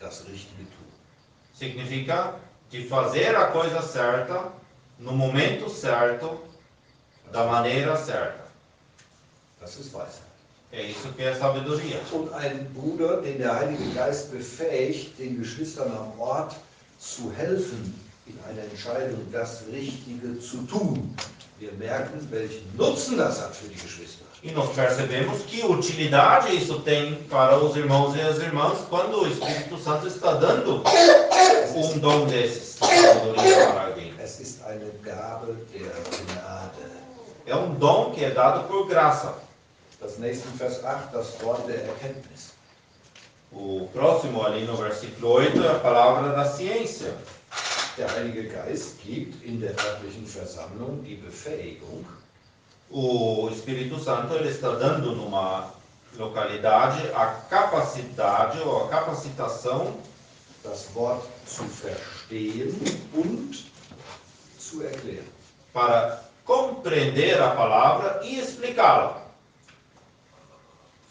[SPEAKER 2] das Richtige tun.
[SPEAKER 1] Significa de fazer a coisa certa, no momento certo, da maneira certa.
[SPEAKER 2] Das ist Weisheit.
[SPEAKER 1] É isso que é sabedoria.
[SPEAKER 2] Und ein Bruder, den der Heilige Geist befähigt, den Geschwistern am Ort zu helfen, in einer Entscheidung das Richtige zu tun. Wir merken, welchen Nutzen das hat für die Geschwister.
[SPEAKER 1] E nós percebemos que utilidade isso tem para os irmãos e as irmãs quando o Espírito Santo está dando um dom desses, sabedoria para alguém.
[SPEAKER 2] Es ist eine Gabe der Gnade.
[SPEAKER 1] É um dom que é dado por graça.
[SPEAKER 2] Das nächste Vers 8, das Wort der Erkenntnis.
[SPEAKER 1] O próximo ali no versículo 8 é a palavra da ciência.
[SPEAKER 2] Der Heilige Geist gibt in der örtlichen Versammlung die Befähigung,
[SPEAKER 1] O Espírito Santo ele está dando numa localidade a capacidade ou a capacitação
[SPEAKER 2] das Wort zu verstehen und zu erklären.
[SPEAKER 1] para compreender a palavra e explicá-la.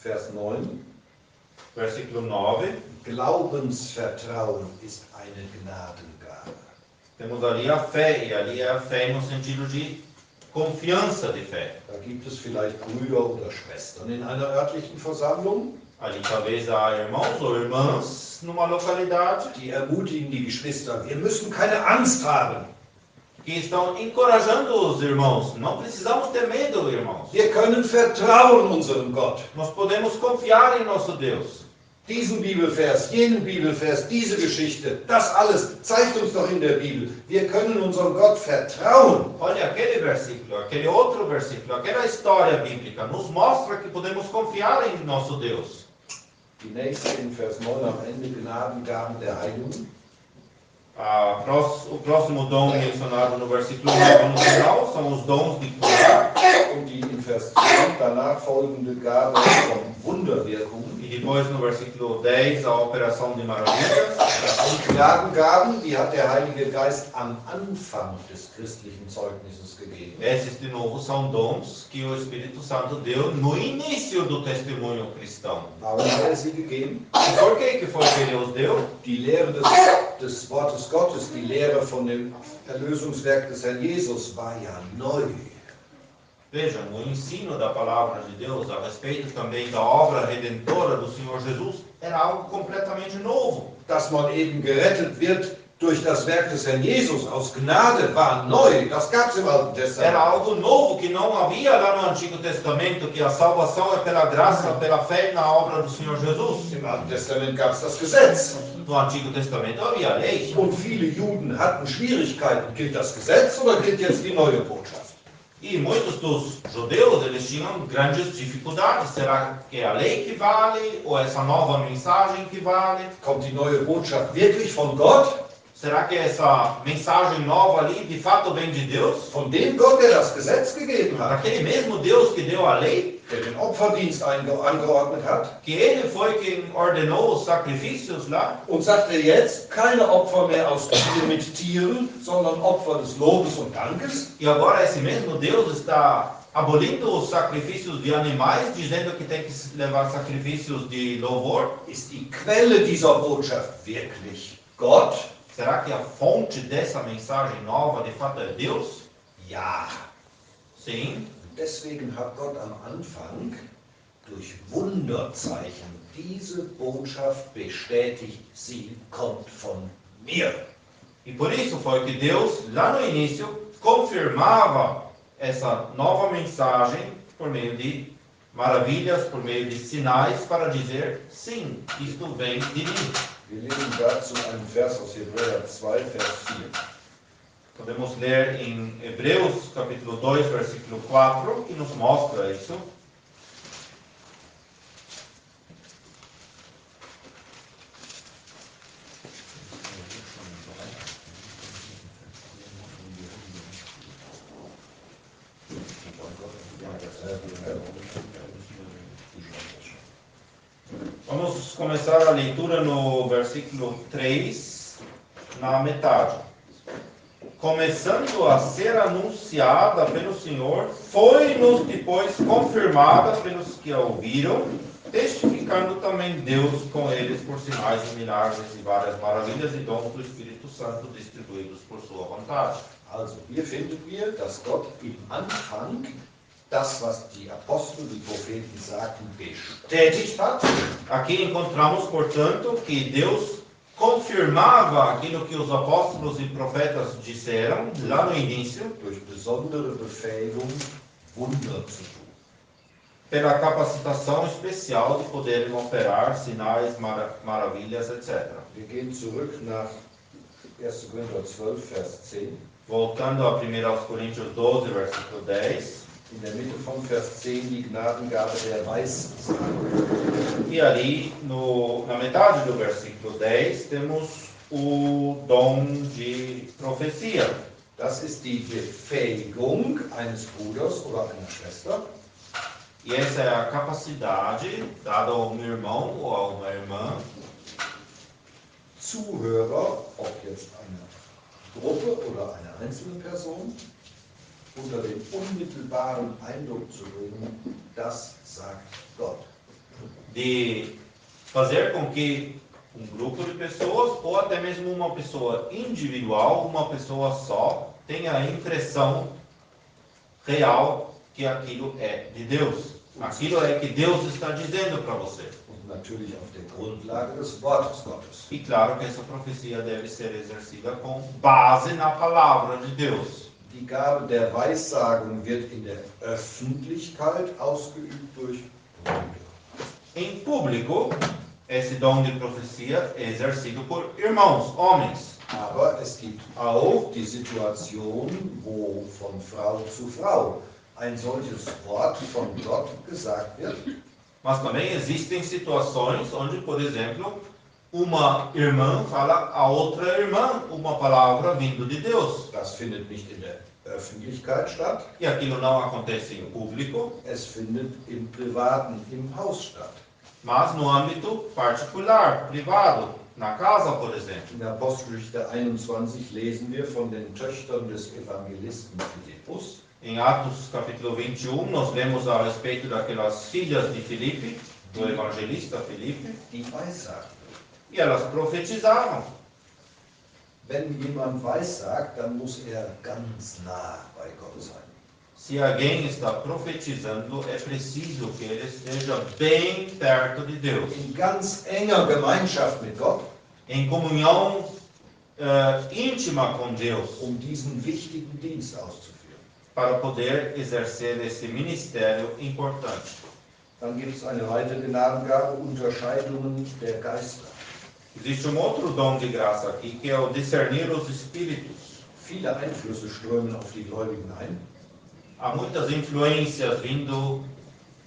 [SPEAKER 2] Vers 9.
[SPEAKER 1] Versículo 9.
[SPEAKER 2] Glaubensvertrauen ist eine Gnadengabe.
[SPEAKER 1] Temos ali a fé, e ali é a fé no sentido de confiança de fé.
[SPEAKER 2] Da gibt es vielleicht Brüder oder Schwestern in einer örtlichen Versammlung,
[SPEAKER 1] Ali talvez há irmãos ou irmãs numa localidade
[SPEAKER 2] die ermutigen die Geschwister, wir müssen keine Angst haben.
[SPEAKER 1] que estão encorajando os irmãos. Não precisamos ter medo, irmãos.
[SPEAKER 2] Wir können vertrauen unserem Gott.
[SPEAKER 1] Nós podemos confiar em nosso Deus.
[SPEAKER 2] Diesen Bibelvers, jenen Bibelvers, diese Geschichte, das alles zeigt uns doch in der Bibel. Wir können unserem Gott vertrauen.
[SPEAKER 1] Olha aquele versículo, aquele outro versículo, aquela história bíblica nos mostra que podemos confiar em nosso Deus.
[SPEAKER 2] Die nächste in Vers 9 am Ende, Gnadengaben der Heiligen.
[SPEAKER 1] O próximo dom mencionado no versículo 9 no final são os dons de curar.
[SPEAKER 2] Und die in Vers 10 danach folgende Gabe von Wunderwirkungen.
[SPEAKER 1] E depois no versículo 10 a operação de maravilhas.
[SPEAKER 2] Die Gnadengaben, die hat der Heilige Geist am Anfang des christlichen Zeugnisses gegeben.
[SPEAKER 1] Esses de novo são dons que o Espírito Santo deu no início do testemunho cristão.
[SPEAKER 2] Warum hat er sie gegeben?
[SPEAKER 1] E por que foi que ele os deu?
[SPEAKER 2] Die Lehre des Wortes Gottes, die Lehre von dem Erlösungswerk des Herrn Jesus war ja neu.
[SPEAKER 1] Vejam, o ensino da palavra de Deus a respeito também da obra redentora do Senhor Jesus era algo completamente novo.
[SPEAKER 2] Dass man eben gerettet wird durch das Werk des Herrn Jesus aus Gnade war neu. Das gab es im Alten Testament.
[SPEAKER 1] Era algo novo que não havia lá no Antigo Testamento, que a salvação é pela graça, pela fé na obra do Senhor Jesus.
[SPEAKER 2] Im Alten Testament gab es das Gesetz.
[SPEAKER 1] No Antigo Testamento havia lei.
[SPEAKER 2] Und viele Juden hatten Schwierigkeiten. Gilt das Gesetz oder gilt jetzt die neue Botschaft?
[SPEAKER 1] E muitos dos judeus, eles tinham grandes dificuldades. Será que é a lei que vale? Ou essa nova mensagem que vale?
[SPEAKER 2] Kommt die neue Botschaft wirklich von Gott?
[SPEAKER 1] Será que essa mensagem nova ali, de fato, vem de Deus?
[SPEAKER 2] Von dem Gott, der das Gesetz gegeben hat?
[SPEAKER 1] Daquele mesmo Deus que deu a lei?
[SPEAKER 2] Der den Opferdienst angeordnet hat?
[SPEAKER 1] Que ele foi quem ordenou os sacrifícios lá?
[SPEAKER 2] Und sagt er jetzt, keine Opfer mehr aus mit Tieren, sondern Opfer des Lobes und Dankes?
[SPEAKER 1] E agora esse mesmo Deus está abolindo os sacrifícios de animais, dizendo que tem que levar sacrifícios de louvor?
[SPEAKER 2] Ist die Quelle dieser Botschaft wirklich Gott?
[SPEAKER 1] Será que a fonte dessa mensagem nova de fato é Deus?
[SPEAKER 2] Ja.
[SPEAKER 1] Sim.
[SPEAKER 2] Deswegen hat Gott am Anfang durch Wunderzeichen diese Botschaft bestätigt, sie kommt von mir.
[SPEAKER 1] E por isso foi que Deus, lá no início, confirmava essa nova mensagem por meio de maravilhas, por meio de sinais, para dizer, sim, isto vem de mim.
[SPEAKER 2] Wir lesen dazu einen Vers aus Hebräer 2, Vers 4.
[SPEAKER 1] Podemos ler em Hebreus, capítulo 2, versículo 4, que nos mostra isso. Vamos começar a leitura no versículo 3, na metade. Começando a ser anunciada pelo Senhor, foi-nos depois confirmada pelos que a ouviram, testificando também Deus com eles por sinais e milagres e várias maravilhas e dons do Espírito Santo distribuídos por sua vontade.
[SPEAKER 2] Also, hier finden wir, dass Gott im Anfang das, was die Apostel, die Propheten sagten, bestätigt hat.
[SPEAKER 1] Aqui encontramos, portanto, que Deus confirmava aquilo que os apóstolos e profetas disseram lá no início,
[SPEAKER 2] durch besondere Befähigung Wunder zu tun.
[SPEAKER 1] Pela capacitação especial de poderem operar sinais, maravilhas, etc.
[SPEAKER 2] Wir gehen zurück nach 1. Korinther 12, Vers 10.
[SPEAKER 1] Voltando a 1 Coríntios 12, versículo 10.
[SPEAKER 2] In der Mitte von Vers 10 die Gnadengabe der Weissagung.
[SPEAKER 1] E ali, na metade do versículo 10, temos o dom de profecia.
[SPEAKER 2] Das ist die Befähigung eines Bruders oder einer Schwester.
[SPEAKER 1] E essa é a capacidade dada a um irmão ou a uma irmã,
[SPEAKER 2] Zuhörer, ob jetzt eine Gruppe oder eine einzelne Person, unter den unmittelbaren Eindruck zu bringen, das sagt Gott.
[SPEAKER 1] De fazer com que um grupo de pessoas, ou até mesmo uma pessoa individual, uma pessoa só, tenha a impressão real que aquilo é de Deus. Aquilo é que Deus está dizendo para você.
[SPEAKER 2] Und natürlich auf der Grundlage des Wortes Gottes.
[SPEAKER 1] E claro que essa profecia deve ser exercida com base na palavra de Deus.
[SPEAKER 2] Die Gabe der Weissagung wird in der Öffentlichkeit ausgeübt durch Brüder.
[SPEAKER 1] Em público, esse dom de profecia é exercido por irmãos, homens.
[SPEAKER 2] Aber es gibt auch die Situation, wo von Frau zu Frau ein solches Wort von Gott gesagt wird.
[SPEAKER 1] Mas também existem situações onde, por exemplo, uma irmã fala a outra irmã uma palavra vindo de Deus.
[SPEAKER 2] Das findet nicht in der Öffentlichkeit statt.
[SPEAKER 1] E aquilo não acontece em público,
[SPEAKER 2] Es findet im Privaten, im Haus statt.
[SPEAKER 1] mas no âmbito particular, privado, na casa, por exemplo.
[SPEAKER 2] In der Apostelgeschichte 21 lesen wir von den Töchtern des Evangelisten Philippus.
[SPEAKER 1] Em Atos capítulo 21, nós lemos a respeito daquelas filhas de Filipe, do evangelista Filipe,
[SPEAKER 2] Die weissagten.
[SPEAKER 1] e elas profetizavam.
[SPEAKER 2] Wenn jemand weissagt, dann muss er ganz nah bei Gott sein.
[SPEAKER 1] Se alguém está profetizando, é preciso que ele esteja bem perto de Deus,
[SPEAKER 2] In ganz enger Gemeinschaft mit Gott,
[SPEAKER 1] em comunhão íntima com Deus,
[SPEAKER 2] diesen wichtigen Dienst auszuführen.
[SPEAKER 1] para poder exercer esse ministério importante.
[SPEAKER 2] Dann gibt es eine weitere Gnadengabe, Unterscheidungen der Geister.
[SPEAKER 1] Existe um outro dom de graça aqui, que é o discernir os espíritos.
[SPEAKER 2] Viele Einflüsse strömen auf die Gläubigen ein.
[SPEAKER 1] Há muitas influências vindo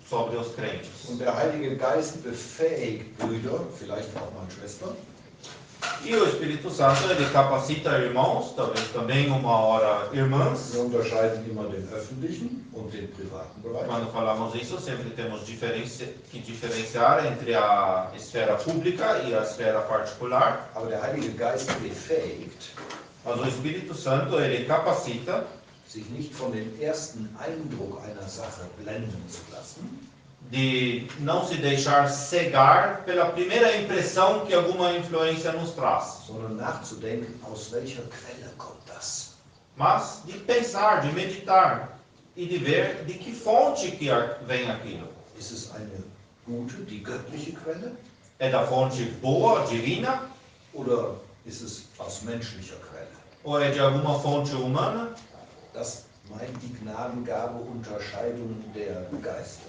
[SPEAKER 1] sobre os crentes.
[SPEAKER 2] Und der Heilige Geist befähigt Brüder, vielleicht auch mal Schwestern,
[SPEAKER 1] E o Espírito Santo, ele capacita irmãos, talvez também uma hora irmãs.
[SPEAKER 2] wir unterscheiden immer den öffentlichen und den privaten Bereich.
[SPEAKER 1] Quando falamos isso, sempre temos que diferenciar entre a esfera pública e a esfera particular.
[SPEAKER 2] Aber der Heilige Geist befähigt,
[SPEAKER 1] Mas o Espírito Santo, ele capacita
[SPEAKER 2] sich nicht von dem ersten Eindruck einer Sache blenden zu lassen,
[SPEAKER 1] de não se deixar cegar pela primeira impressão que alguma influência nos traz,
[SPEAKER 2] sondern nachzudenken, aus welcher Quelle kommt das?
[SPEAKER 1] mas de pensar, de meditar e de ver de que fonte que vem aquilo.
[SPEAKER 2] Ist es eine gute, die göttliche Quelle?
[SPEAKER 1] É da fonte boa, divina,
[SPEAKER 2] Oder ist es aus menschlicher Quelle?
[SPEAKER 1] ou é de alguma fonte humana?
[SPEAKER 2] Das meint die Gnadengabe Unterscheidung der Geister.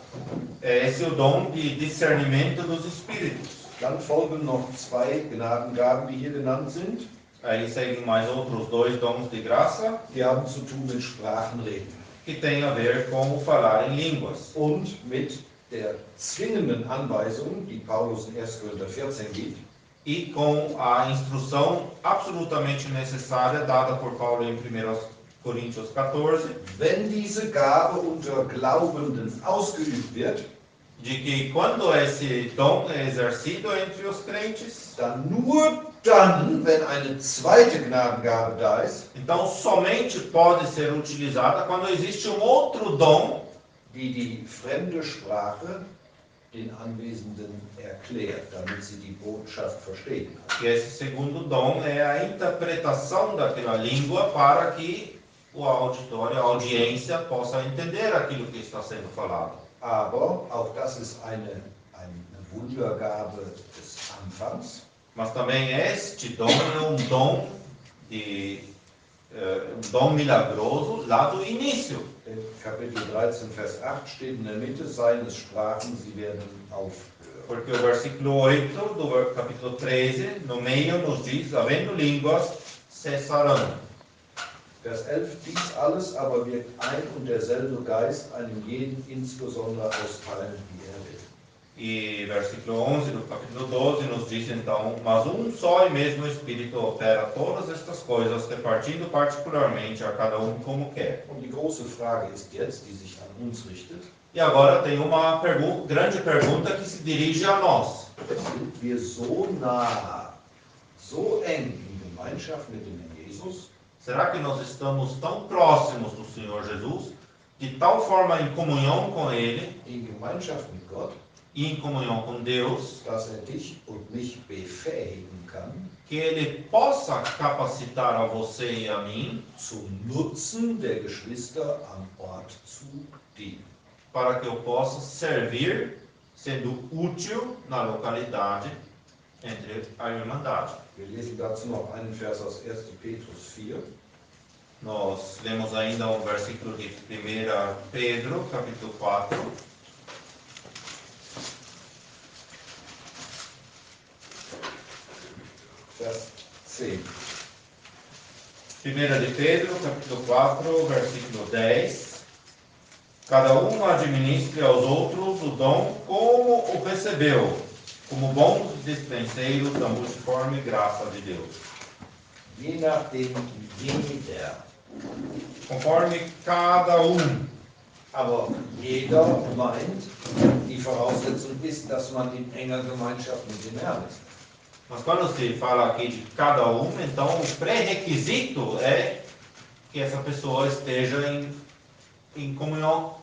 [SPEAKER 1] É esse o dom de discernimento dos espíritos.
[SPEAKER 2] Dann folgen noch zwei Gnadengaben, die hier genannt sind.
[SPEAKER 1] Aí seguem mais outros dois dons de graça,
[SPEAKER 2] Die haben zu tun mit Sprachenreden
[SPEAKER 1] que tem a ver com o falar em línguas.
[SPEAKER 2] und mit der zwingenden Anweisung, die Paulus in 1. Korinther 14 gibt,
[SPEAKER 1] E com a instrução absolutamente necessária dada por Paulo em 1 Coríntios 14,
[SPEAKER 2] wenn diese Gabe unter Glaubenden ausgeübt wird,
[SPEAKER 1] de que quando esse dom é exercido entre os crentes,
[SPEAKER 2] dann nur dann, wenn eine zweite Gnadengabe da ist,
[SPEAKER 1] então somente pode ser utilizada quando existe um outro dom
[SPEAKER 2] die fremde Sprache den Anwesenden erklärt, damit sie die Botschaft verstehen.
[SPEAKER 1] que esse segundo dom é a interpretação daquela língua para que o auditório, a audiência, possa entender aquilo que está sendo falado.
[SPEAKER 2] Aber auch das ist eine Wundergabe des Anfangs.
[SPEAKER 1] Mas também este dom é um dom milagroso lá do início.
[SPEAKER 2] In Kapitel 13, Vers 8 steht in der Mitte, seien es Sprachen, sie werden aufhören.
[SPEAKER 1] Porque o versículo 8 do capítulo 13, no meio, nos diz: havendo línguas, cessarão.
[SPEAKER 2] Vers 11, dies alles aber wirkt ein und derselbe Geist, einem jeden insbesondere austeilen, wie er will.
[SPEAKER 1] E versículo 11 do capítulo 12 nos diz então: mas um só e mesmo Espírito opera todas estas coisas, repartindo particularmente a cada um como quer.
[SPEAKER 2] Und die große Frage ist jetzt, die sich an uns richtet,
[SPEAKER 1] E agora tem uma grande pergunta que se dirige a nós.
[SPEAKER 2] sind wir so nah, so eng in Gemeinschaft mit dem Herrn Jesus,
[SPEAKER 1] Será que nós estamos tão próximos do Senhor Jesus, de tal forma em comunhão com Ele
[SPEAKER 2] in Gemeinschaft mit Gott,
[SPEAKER 1] e em comunhão com Deus,
[SPEAKER 2] dass er dich und mich befähigen kann,
[SPEAKER 1] que Ele possa capacitar a você e a mim
[SPEAKER 2] zum Nutzen der Geschwister am Ort zu dienen.
[SPEAKER 1] para que eu possa servir, sendo útil na localidade entre a Irmandade.
[SPEAKER 2] Wir lesen dazu noch einen Vers aus 1. Petrus 4.
[SPEAKER 1] Nós lemos ainda um versículo de 1 Pedro, capítulo 4.
[SPEAKER 2] Vers 10.
[SPEAKER 1] 1 de Pedro, capítulo 4, versículo 10. Cada um administre aos outros o dom como o recebeu, como bons dispenseiros da multiforme graça de Deus.
[SPEAKER 2] Je nachdem jeder.
[SPEAKER 1] Conforme cada
[SPEAKER 2] Aber jeder meint, die Voraussetzung ist, dass man in enger Gemeinschaft mit dem Herrn ist.
[SPEAKER 1] Mas quando se fala aqui de cada então o pré-requisito é que essa pessoa esteja em comunhão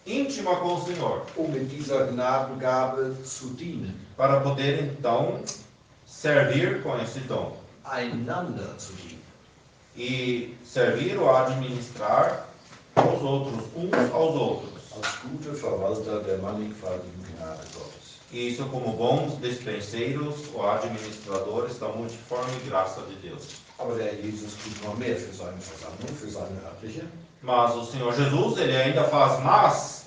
[SPEAKER 1] íntima com o Senhor.
[SPEAKER 2] Mit dieser Gnadengabe zu dienen.
[SPEAKER 1] Para poder então servir com esse dom.
[SPEAKER 2] Einander zu dienen.
[SPEAKER 1] E servir ou administrar aos outros, uns aos outros.
[SPEAKER 2] Als gute Verwalter der mannigfaltigen Gnade Gottes.
[SPEAKER 1] Isso como bons dispenseiros ou administradores da multiforme graça de Deus.
[SPEAKER 2] Aber der Jesus tut noch mehr für seine Versammlung, für seine örtliche.
[SPEAKER 1] Mas o Senhor Jesus, ele ainda faz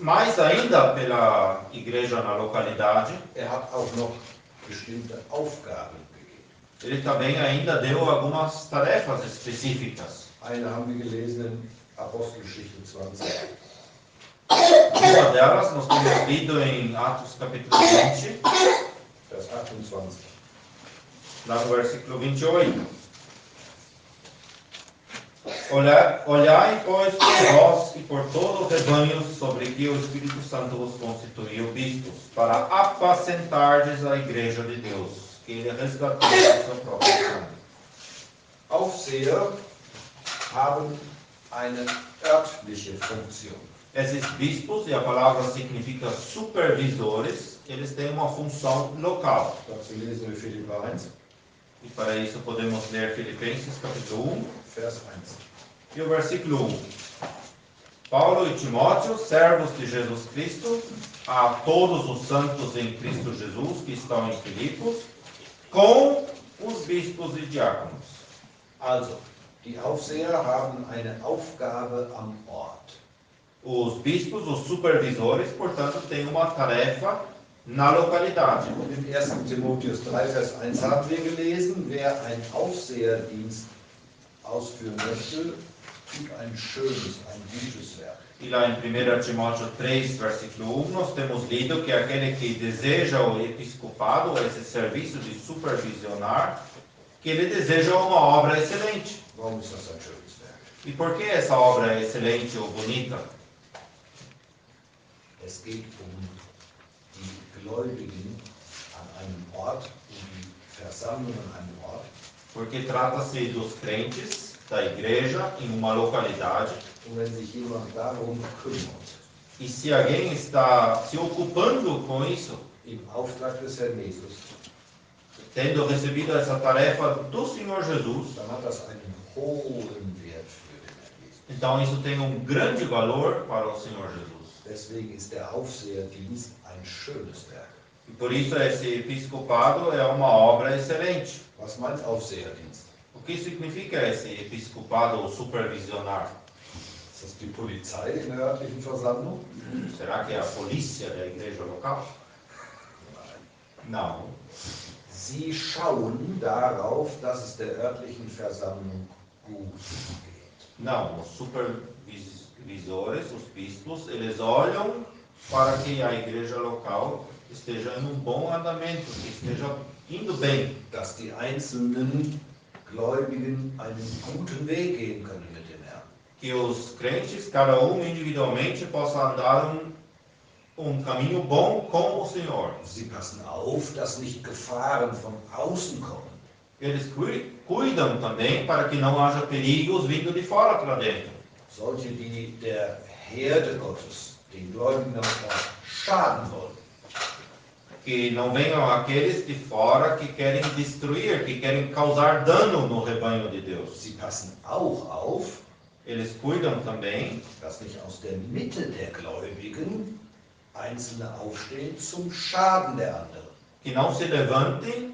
[SPEAKER 1] mais ainda pela igreja na localidade.
[SPEAKER 2] Hat auch noch bestimmte Aufgaben gegeben.
[SPEAKER 1] Ele também ainda deu algumas tarefas específicas.
[SPEAKER 2] Eine haben wir gelesen in Apostelgeschichte 20.
[SPEAKER 1] Uma delas nós temos lido em Atos capítulo 20,
[SPEAKER 2] Vers 28.
[SPEAKER 1] lá no versículo 28. Olhai, pois, por vós e por todo o rebanho sobre que o Espírito Santo vos constituiu bispos, para apacentardes a igreja de Deus, que ele resgatou do seu próprio sangue.
[SPEAKER 2] Aufseher haben eine örtliche Funktion.
[SPEAKER 1] Esses bispos, e a palavra significa supervisores, eles têm uma função local.
[SPEAKER 2] Dazu lesen wir Philipper 1,
[SPEAKER 1] E para isso podemos ler Filipenses capítulo 1,
[SPEAKER 2] Vers 1.
[SPEAKER 1] e o versículo 1. Paulo e Timóteo, servos de Jesus Cristo, a todos os santos em Cristo Jesus que estão em Filipos, com os bispos e diáconos.
[SPEAKER 2] Also, die Aufseher haben eine Aufgabe am Ort.
[SPEAKER 1] Os bispos, os supervisores, portanto, têm uma tarefa na localidade.
[SPEAKER 2] In 1. Timotheus 3, Vers 1 haben wir gelesen, wer einen Aufseherdienst ausführen möchte, tut ein schönes, ein gutes Werk.
[SPEAKER 1] E lá em 1 Timóteo 3, versículo 1, nós temos lido que aquele que deseja o episcopado, esse serviço de supervisionar, que ele deseja uma obra excelente.
[SPEAKER 2] Warum ist das ein schönes Werk?
[SPEAKER 1] E por que essa obra é excelente ou bonita?
[SPEAKER 2] Es geht die Gläubigen an einem Ort, die Versammlung an einem Ort.
[SPEAKER 1] Porque trata-se dos crentes, da igreja, em uma localidade.
[SPEAKER 2] Und wenn sich jemand darum kümmert,
[SPEAKER 1] E se alguém está se ocupando com isso,
[SPEAKER 2] im Auftrag des Herrn Jesus,
[SPEAKER 1] tendo recebido essa tarefa do Senhor Jesus,
[SPEAKER 2] dann hat das einen hohen Wert für den Herrn Jesus.
[SPEAKER 1] então isso tem um grande valor para o Senhor Jesus.
[SPEAKER 2] Deswegen ist der Aufseherdienst ein schönes Werk.
[SPEAKER 1] E por isso esse episcopado é uma obra excelente.
[SPEAKER 2] Was meint Aufseherdienst?
[SPEAKER 1] O que significa esse episcopado ou supervisionar?
[SPEAKER 2] Ist das die Polizei in der örtlichen Versammlung?
[SPEAKER 1] Será que é a polícia da igreja local? Não.
[SPEAKER 2] Sie schauen darauf, dass es der örtlichen Versammlung gut geht.
[SPEAKER 1] Não, os supervisores, os bispos, eles olham para que a igreja local esteja em um bom andamento, que esteja indo bem.
[SPEAKER 2] Dass die einzelnen Gläubigen einen guten Weg gehen können mit dem Herrn.
[SPEAKER 1] Que os crentes, cada um individualmente, possa andar um caminho bom com o Senhor.
[SPEAKER 2] Sie passen auf, dass nicht Gefahren von außen kommen.
[SPEAKER 1] Eles cuidam também para que não haja perigos vindo de fora para dentro.
[SPEAKER 2] Solche, die der Herde Gottes, den Gläubigen am Ort, schaden wollen.
[SPEAKER 1] Que não venham aqueles de fora que querem destruir, que querem causar dano no rebanho de Deus.
[SPEAKER 2] Sie passen auch auf,
[SPEAKER 1] Eles cuidam também
[SPEAKER 2] dass nicht aus der Mitte der Gläubigen Einzelne aufstehen zum Schaden der anderen.
[SPEAKER 1] que não se levantem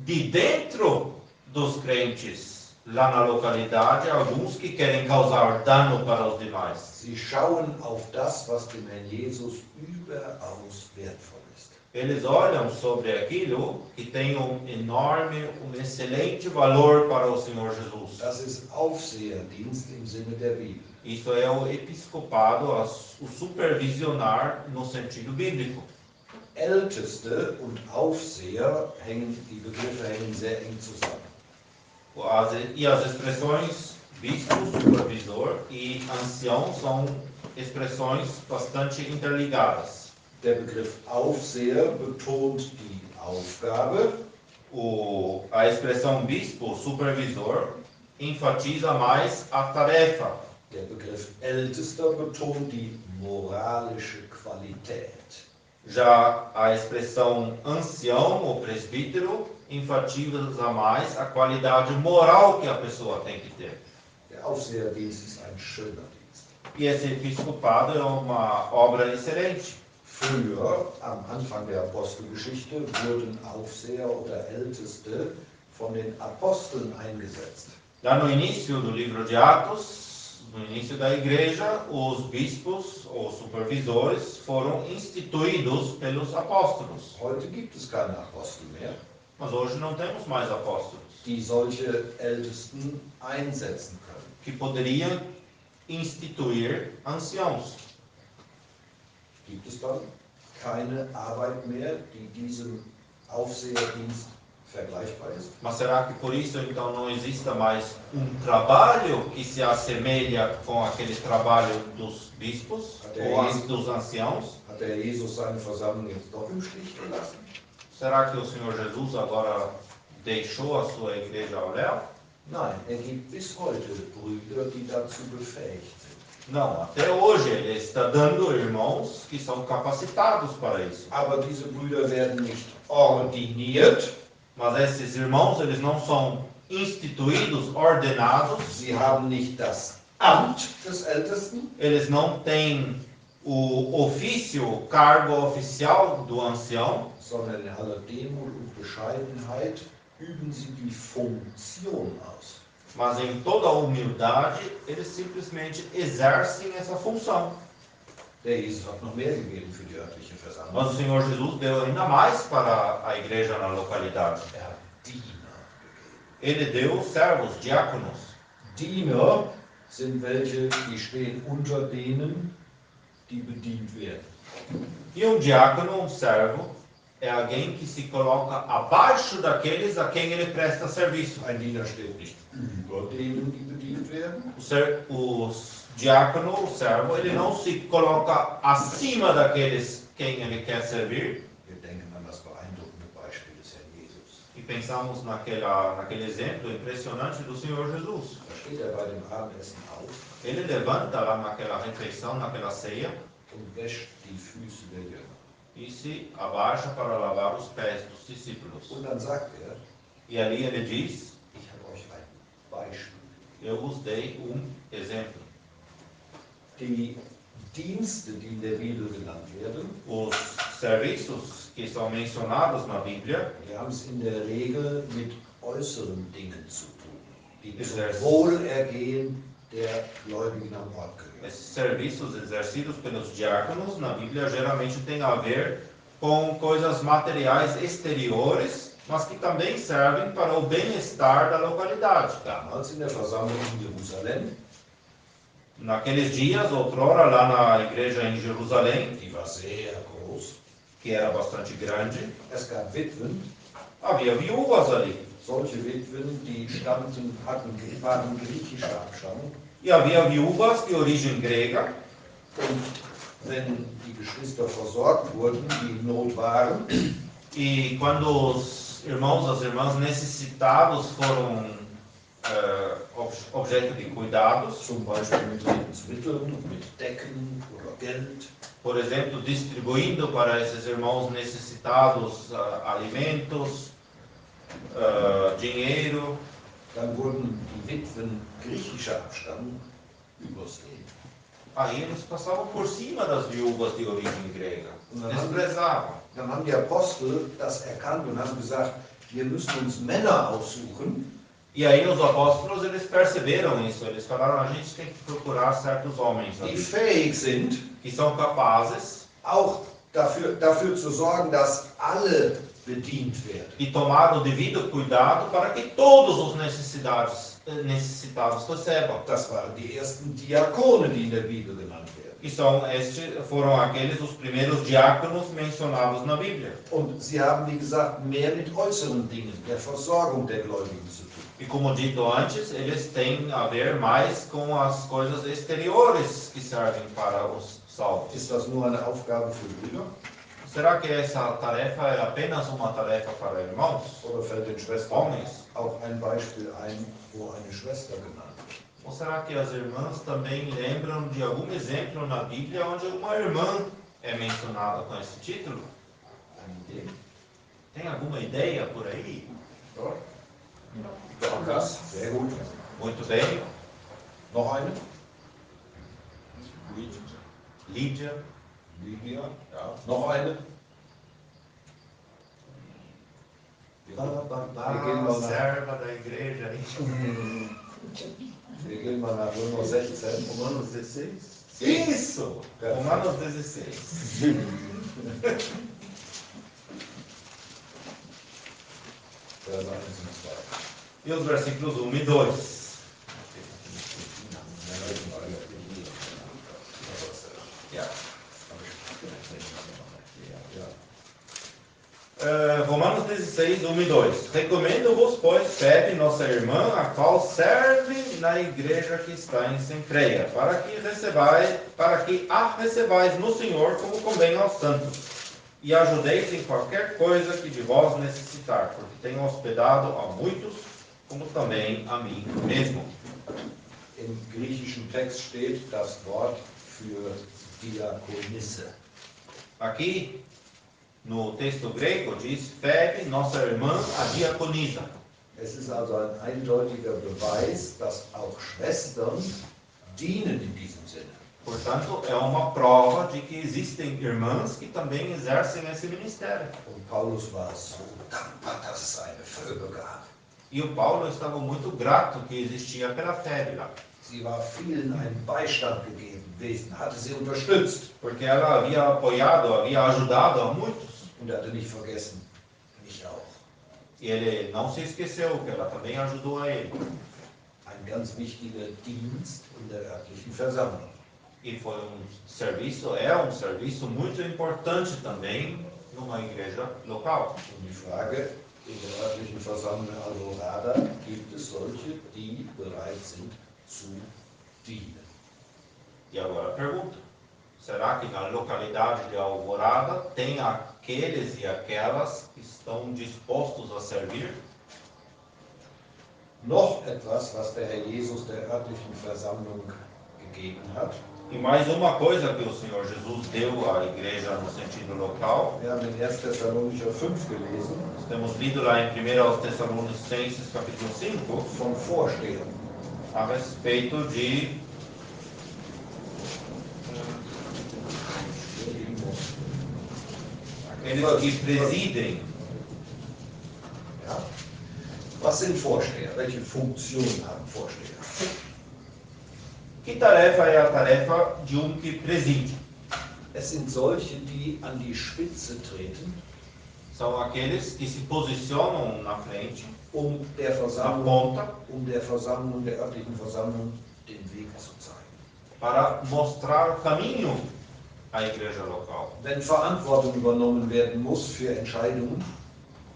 [SPEAKER 1] de dentro dos crentes, lá na localidade, alguns que querem causar dano para os demais.
[SPEAKER 2] Sie schauen auf das, was dem Herrn Jesus überaus wertvoll ist.
[SPEAKER 1] Eles olham sobre aquilo que tem excelente valor para o Senhor Jesus.
[SPEAKER 2] Das ist Aufseherdienst im Sinne der Bibel.
[SPEAKER 1] Isso é o episcopado, o supervisionar no sentido bíblico.
[SPEAKER 2] Älteste und Aufseher die Begriffe hängen sehr eng zusammen.
[SPEAKER 1] E as expressões bispo, supervisor e ancião são expressões bastante interligadas.
[SPEAKER 2] Der Begriff Aufseher betont die Aufgabe.
[SPEAKER 1] A expressão bispo, supervisor, enfatiza mais a tarefa.
[SPEAKER 2] Der Begriff Ältester betont die moralische Qualität.
[SPEAKER 1] Já a expressão ancião ou presbítero enfatiza mais a qualidade moral que a pessoa tem que ter.
[SPEAKER 2] Der Aufseherdienst ist ein schöner Dienst.
[SPEAKER 1] E esse episcopado é uma obra excelente.
[SPEAKER 2] Früher, am Anfang der Apostelgeschichte, wurden Aufseher oder Älteste von den Aposteln eingesetzt.
[SPEAKER 1] Lá no início do livro de Atos, no início da igreja, os bispos ou supervisores foram instituídos pelos apóstolos.
[SPEAKER 2] Heute gibt es keine Apostel mehr,
[SPEAKER 1] Mas hoje não temos mais apóstolos
[SPEAKER 2] die solche Ältesten einsetzen können.
[SPEAKER 1] que poderiam instituir anciãos.
[SPEAKER 2] Gibt es dann keine Arbeit mehr, die diesem Aufseherdienst vergleichbar ist?
[SPEAKER 1] Mas será que por isso então não exista mais trabalho que se assemelha com aquele trabalho dos bispos ou dos anciãos?
[SPEAKER 2] Hat der Jesus seine Versammlung jetzt doch im Stich gelassen?
[SPEAKER 1] Será que o Senhor Jesus agora deixou a sua igreja ao léu?
[SPEAKER 2] Nein, gibt bis heute Brüder, die dazu befähigt sind.
[SPEAKER 1] Não, até hoje ele está dando irmãos que são capacitados para isso.
[SPEAKER 2] Aber diese Brüder werden nicht ordiniert.
[SPEAKER 1] Mas esses irmãos, eles não são instituídos, ordenados.
[SPEAKER 2] Sie haben nicht das Amt des Ältesten.
[SPEAKER 1] Eles não têm o ofício, o cargo oficial do ancião.
[SPEAKER 2] Sondern in aller Demut und Bescheidenheit üben sie die Funktion aus.
[SPEAKER 1] Mas em toda a humildade, eles simplesmente exercem essa função.
[SPEAKER 2] Der Jesus hat noch mehr gegeben für die örtliche Versammlung.
[SPEAKER 1] Mas o Senhor Jesus deu ainda mais para a igreja na localidade.
[SPEAKER 2] Er hat Diener gegeben.
[SPEAKER 1] Ele deu servos, diáconos.
[SPEAKER 2] Diener sind welche, die stehen unter denen, die bedient werden.
[SPEAKER 1] E diácono, servo, é alguém que se coloca abaixo daqueles a quem ele presta serviço.
[SPEAKER 2] Ein Diener steht nicht über denen, die bedient werden.
[SPEAKER 1] O diácono, o servo, ele não se coloca acima daqueles quem ele quer servir.
[SPEAKER 2] Wir denken an das beeindruckende Beispiel des Herrn Jesus.
[SPEAKER 1] E pensamos naquele exemplo impressionante do Senhor Jesus.
[SPEAKER 2] Da steht bei dem Abendessen auf.
[SPEAKER 1] Ele levanta lá naquela refeição, naquela ceia,
[SPEAKER 2] und wäscht die Füße der Jünger.
[SPEAKER 1] E se abaixa para lavar os pés dos discípulos.
[SPEAKER 2] Und dann sagt
[SPEAKER 1] E ali ele diz:
[SPEAKER 2] ich habe euch ein Beispiel.
[SPEAKER 1] Eu vos dei exemplo.
[SPEAKER 2] Die Dienste, die in der Bibel genannt werden,
[SPEAKER 1] Os serviços que são mencionados na Bíblia,
[SPEAKER 2] die haben es in der Regel mit äußeren Dingen zu tun, die zum
[SPEAKER 1] Exerz-
[SPEAKER 2] Wohlergehen der Gläubigen am Ort gehören.
[SPEAKER 1] esses serviços exercidos pelos diáconos na Bíblia geralmente têm a ver com coisas materiais exteriores, mas que também servem para o bem-estar da localidade.
[SPEAKER 2] Damals in der Versammlung in Jerusalem,
[SPEAKER 1] Naqueles dias, outrora, lá na igreja em Jerusalém,
[SPEAKER 2] die war sehr groß,
[SPEAKER 1] que era bastante grande,
[SPEAKER 2] es gab Witwen,
[SPEAKER 1] havia viúvas ali.
[SPEAKER 2] solche Witwen, die waren griechischer Abstammung.
[SPEAKER 1] E havia viúvas de origem grega.
[SPEAKER 2] Und wenn die Geschwister versorgt wurden, die in Not waren,
[SPEAKER 1] E quando os irmãos, as irmãs necessitados foram objeto de cuidados,
[SPEAKER 2] zum Beispiel mit Lebensmitteln, mit Decken oder Geld,
[SPEAKER 1] por exemplo, distribuindo para esses irmãos necessitados alimentos, dinheiro,
[SPEAKER 2] dann wurden die Witwen griechischer Abstammung übersehen.
[SPEAKER 1] aí eles passavam por cima das viúvas de origem grega, desprezavam.
[SPEAKER 2] Dann haben die Apostel das erkannt und haben gesagt, wir müssen uns Männer aussuchen,
[SPEAKER 1] E aí os apóstolos, eles perceberam isso, eles falaram, a gente tem que procurar certos homens
[SPEAKER 2] die
[SPEAKER 1] ali,
[SPEAKER 2] fähig sind,
[SPEAKER 1] que são capazes
[SPEAKER 2] auch dafür zu sorgen, dass alle bedient werden.
[SPEAKER 1] E tomar o devido cuidado para que todos os necessitados recebam.
[SPEAKER 2] Das waren die ersten Diakone, die in der Bibel genannt werden.
[SPEAKER 1] E foram aqueles os primeiros diáconos mencionados na Bíblia.
[SPEAKER 2] Und sie haben, wie gesagt, mehr mit äußeren Dingen, der Versorgung der Gläubigen zu tun.
[SPEAKER 1] E como dito antes, eles têm a ver mais com as coisas exteriores que servem para os salvos.
[SPEAKER 2] Ist das nur eine Aufgabe für Brüder?
[SPEAKER 1] Será que essa tarefa é apenas uma tarefa para irmãos?
[SPEAKER 2] Oder fällt den Schwestern
[SPEAKER 1] Homens?
[SPEAKER 2] auch ein Beispiel ein, wo eine Schwester genannt wird?
[SPEAKER 1] Ou será que as irmãs também lembram de algum exemplo na Bíblia onde uma irmã é mencionada com esse título? Tem alguma ideia por aí?
[SPEAKER 2] Dorcas, sehr gut.
[SPEAKER 1] Muito bem.
[SPEAKER 2] Noch eine?
[SPEAKER 1] Lídia.
[SPEAKER 2] Lydia, ja. Noch eine? Wir gehen mal nach,
[SPEAKER 1] Serva da igreja.
[SPEAKER 2] wir gehen mal nach Römer 16.
[SPEAKER 1] Romanos 16? Isso! Romanos 16.
[SPEAKER 2] Vers 1 und 2.
[SPEAKER 1] E os versículos 1 e 2. Romanos 16, 1 e 2. Recomendo-vos, pois, Febe, nossa irmã, a qual serve na igreja que está em Cencreia, para que a recebais no Senhor como convém aos santos, e ajudeis em qualquer coisa que de vós necessitar, porque tenho hospedado a muitos, como também a mim mesmo.
[SPEAKER 2] Im griechischen Text steht das Wort für Diakonisse.
[SPEAKER 1] Aqui, no texto grego, diz Febe, nossa irmã, a diaconisa.
[SPEAKER 2] Es ist also ein eindeutiger Beweis, dass auch Schwestern dienen in diesem Sinne.
[SPEAKER 1] Portanto, é uma prova de que existem irmãs que também exercem esse ministério.
[SPEAKER 2] Und Paulus war so dankbar, dass es eine Vögel gab.
[SPEAKER 1] E o Paulo estava muito grato que existia aquela Febe lá.
[SPEAKER 2] Sie war vielen einen Beistand gegeben gewesen, hatte sie unterstützt.
[SPEAKER 1] Porque ela havia apoiado, havia ajudado a muitos.
[SPEAKER 2] Und er hatte nicht vergessen, mich auch.
[SPEAKER 1] E ele não se esqueceu que ela também ajudou a ele.
[SPEAKER 2] Ein ganz wichtiger Dienst in der örtlichen Versammlung.
[SPEAKER 1] E foi é um serviço muito importante também numa igreja local.
[SPEAKER 2] Und die Frage, in der örtlichen Versammlung Alvorada gibt es solche, die bereit sind zu dienen.
[SPEAKER 1] E agora a pergunta, será que na localidade de Alvorada tem aqueles e aquelas que estão dispostos a servir?
[SPEAKER 2] Noch etwas, was der Herr Jesus der örtlichen Versammlung gegeben hat.
[SPEAKER 1] E mais uma coisa que o Senhor Jesus deu à igreja no sentido local.
[SPEAKER 2] Wir haben in 1. Thessalonicher 5 gelesen.
[SPEAKER 1] Nós temos lido lá em 1 Tessalonicenses capítulo 5
[SPEAKER 2] vom Vorstehen.
[SPEAKER 1] a respeito de aqueles que presidem.
[SPEAKER 2] Ja. Was sind Vorsteher? Welche Funktionen haben Vorsteher?
[SPEAKER 1] Que tarefa é a tarefa de que preside?
[SPEAKER 2] Es sind solche, die an die Spitze treten,
[SPEAKER 1] São aqueles que se posicionam na frente,
[SPEAKER 2] um der
[SPEAKER 1] na
[SPEAKER 2] Versammlung,
[SPEAKER 1] ponta,
[SPEAKER 2] der örtlichen Versammlung, den Weg zu zeigen.
[SPEAKER 1] para mostrar o caminho à igreja local.
[SPEAKER 2] Wenn Verantwortung übernommen werden muss für Entscheidungen,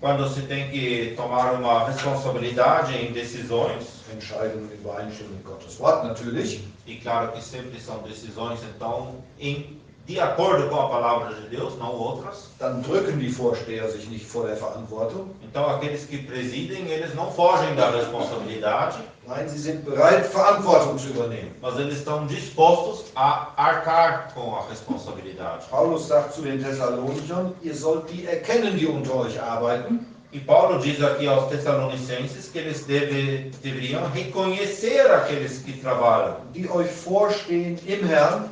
[SPEAKER 1] Quando se tem que tomar uma responsabilidade em decisões,
[SPEAKER 2] Entscheidungen in Übereinstimmung mit Gottes Wort natürlich,
[SPEAKER 1] e claro que sempre são decisões então de acordo com a palavra de Deus, não outras.
[SPEAKER 2] dann drücken die Vorsteher sich nicht vor der Verantwortung.
[SPEAKER 1] Então aqueles que presidem, eles não fogem da responsabilidade,
[SPEAKER 2] Nein, sie sind bereit, Verantwortung zu übernehmen.
[SPEAKER 1] mas eles estão dispostos a arcar com a responsabilidade.
[SPEAKER 2] Paulus sagt zu den Thessalonichern, ihr sollt die erkennen, die unter euch arbeiten.
[SPEAKER 1] E Paulo diz aqui aos Tessalonicenses que eles deveriam reconhecer aqueles que trabalham,
[SPEAKER 2] Die euch vorstehen im Herrn.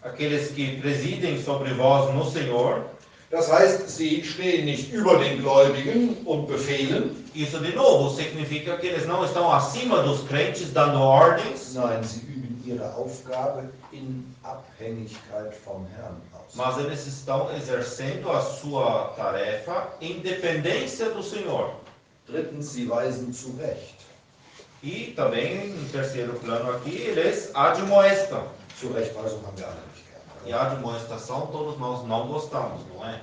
[SPEAKER 1] aqueles que presidem sobre vós no Senhor.
[SPEAKER 2] Das heißt, sie stehen nicht über den Gläubigen und befehlen.
[SPEAKER 1] Isso de novo significa que eles não estão acima dos crentes dando ordens.
[SPEAKER 2] Nein, sie üben üben ihre Aufgabe in Abhängigkeit vom Herrn aus.
[SPEAKER 1] Mas eles estão exercendo a sua tarefa em dependência do Senhor.
[SPEAKER 2] Drittens, sie weisen zurecht.
[SPEAKER 1] E também, em terceiro plano aqui, eles admoestam.
[SPEAKER 2] Zurechtweisung haben wir alle nicht gern.
[SPEAKER 1] E a admoestação todos nós não gostamos, não é?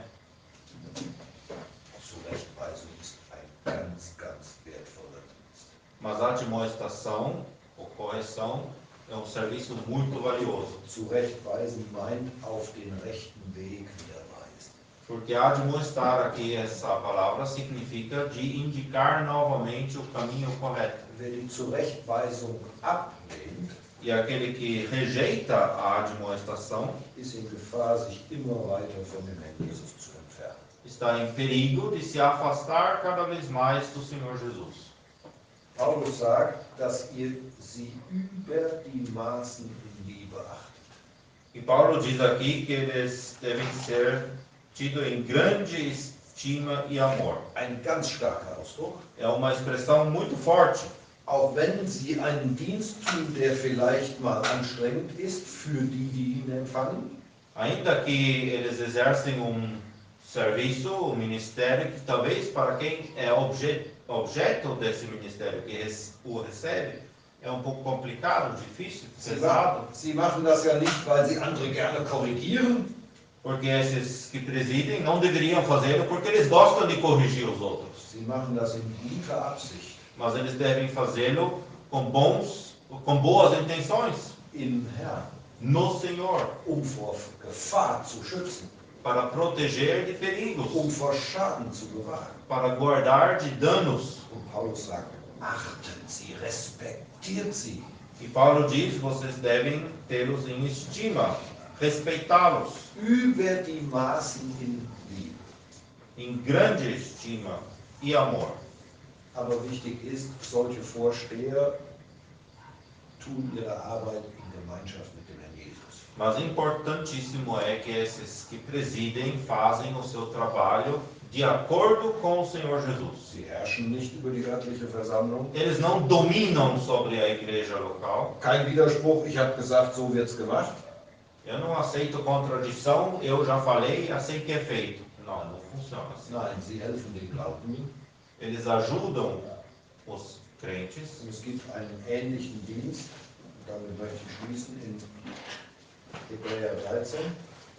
[SPEAKER 2] Zurechtweisung ist ein ganz, ganz wertvoller Dienst.
[SPEAKER 1] Mas a admoestação, ou correção, é um serviço muito valioso.
[SPEAKER 2] Zurechtweisen meint auf den rechten Weg wieder weisen.
[SPEAKER 1] Porque admoestar aqui, essa palavra, significa de indicar novamente o caminho correto.
[SPEAKER 2] Wer die Zurechtweisung ablehnt,
[SPEAKER 1] E aquele que rejeita a admoestação
[SPEAKER 2] ist in Gefahr, sich immer weiter von dem Herrn Jesus zu entfernen.
[SPEAKER 1] está em perigo de se afastar cada vez mais do Senhor Jesus.
[SPEAKER 2] Paulus sagt, dass ihr sie über die Maßen in Liebe achtet.
[SPEAKER 1] E Paulo diz aqui que eles devem ser tidos em grande estima e amor.
[SPEAKER 2] Ein ganz starker Ausdruck.
[SPEAKER 1] É uma expressão muito forte.
[SPEAKER 2] Auch wenn sie einen Dienst tun, der vielleicht mal anstrengend ist für die, die ihn empfangen,
[SPEAKER 1] Ainda que eles exercem serviço, ministério, que talvez para quem é objeto desse ministério, que o recebe, é um pouco complicado, difícil, pesado.
[SPEAKER 2] sie machen das ja nicht, weil sie andere gerne korrigieren,
[SPEAKER 1] Porque esses que presidem não deveriam fazê-lo porque eles gostam de corrigir os outros.
[SPEAKER 2] sie machen das in guter Absicht,
[SPEAKER 1] Mas eles devem fazê-lo com boas intenções
[SPEAKER 2] im Herrn,
[SPEAKER 1] no Senhor,
[SPEAKER 2] vor Gefahr zu schützen,
[SPEAKER 1] para proteger de perigos,
[SPEAKER 2] vor Schaden zu bewahren.
[SPEAKER 1] para guardar de danos.
[SPEAKER 2] Und Paulus sagt, achtet sie, respektiert sie.
[SPEAKER 1] E Paulo diz: vocês devem tê-los em estima, respeitá-los,
[SPEAKER 2] Über die Maßen in Liebe.
[SPEAKER 1] em grande estima e amor.
[SPEAKER 2] Aber wichtig ist, solche Vorsteher tun ihre Arbeit in Gemeinschaft mit dem Herrn Jesus.
[SPEAKER 1] Mas importantíssimo é que esses que presidem fazem o seu trabalho de acordo com o Senhor Jesus.
[SPEAKER 2] Sie herrschen nicht über die örtliche Versammlung.
[SPEAKER 1] Eles não dominam sobre a igreja local.
[SPEAKER 2] Kein Widerspruch, ich habe gesagt, so wird's gemacht.
[SPEAKER 1] Eu não aceito contradição, eu já falei, assim que é feito. Não, não funciona assim.
[SPEAKER 2] Nein, sie helfen den Glaubenden.
[SPEAKER 1] Eles ajudam os crentes.
[SPEAKER 2] Und es gibt einen ähnlichen Dienst, damit möchte ich schließen, in Hebräer 13.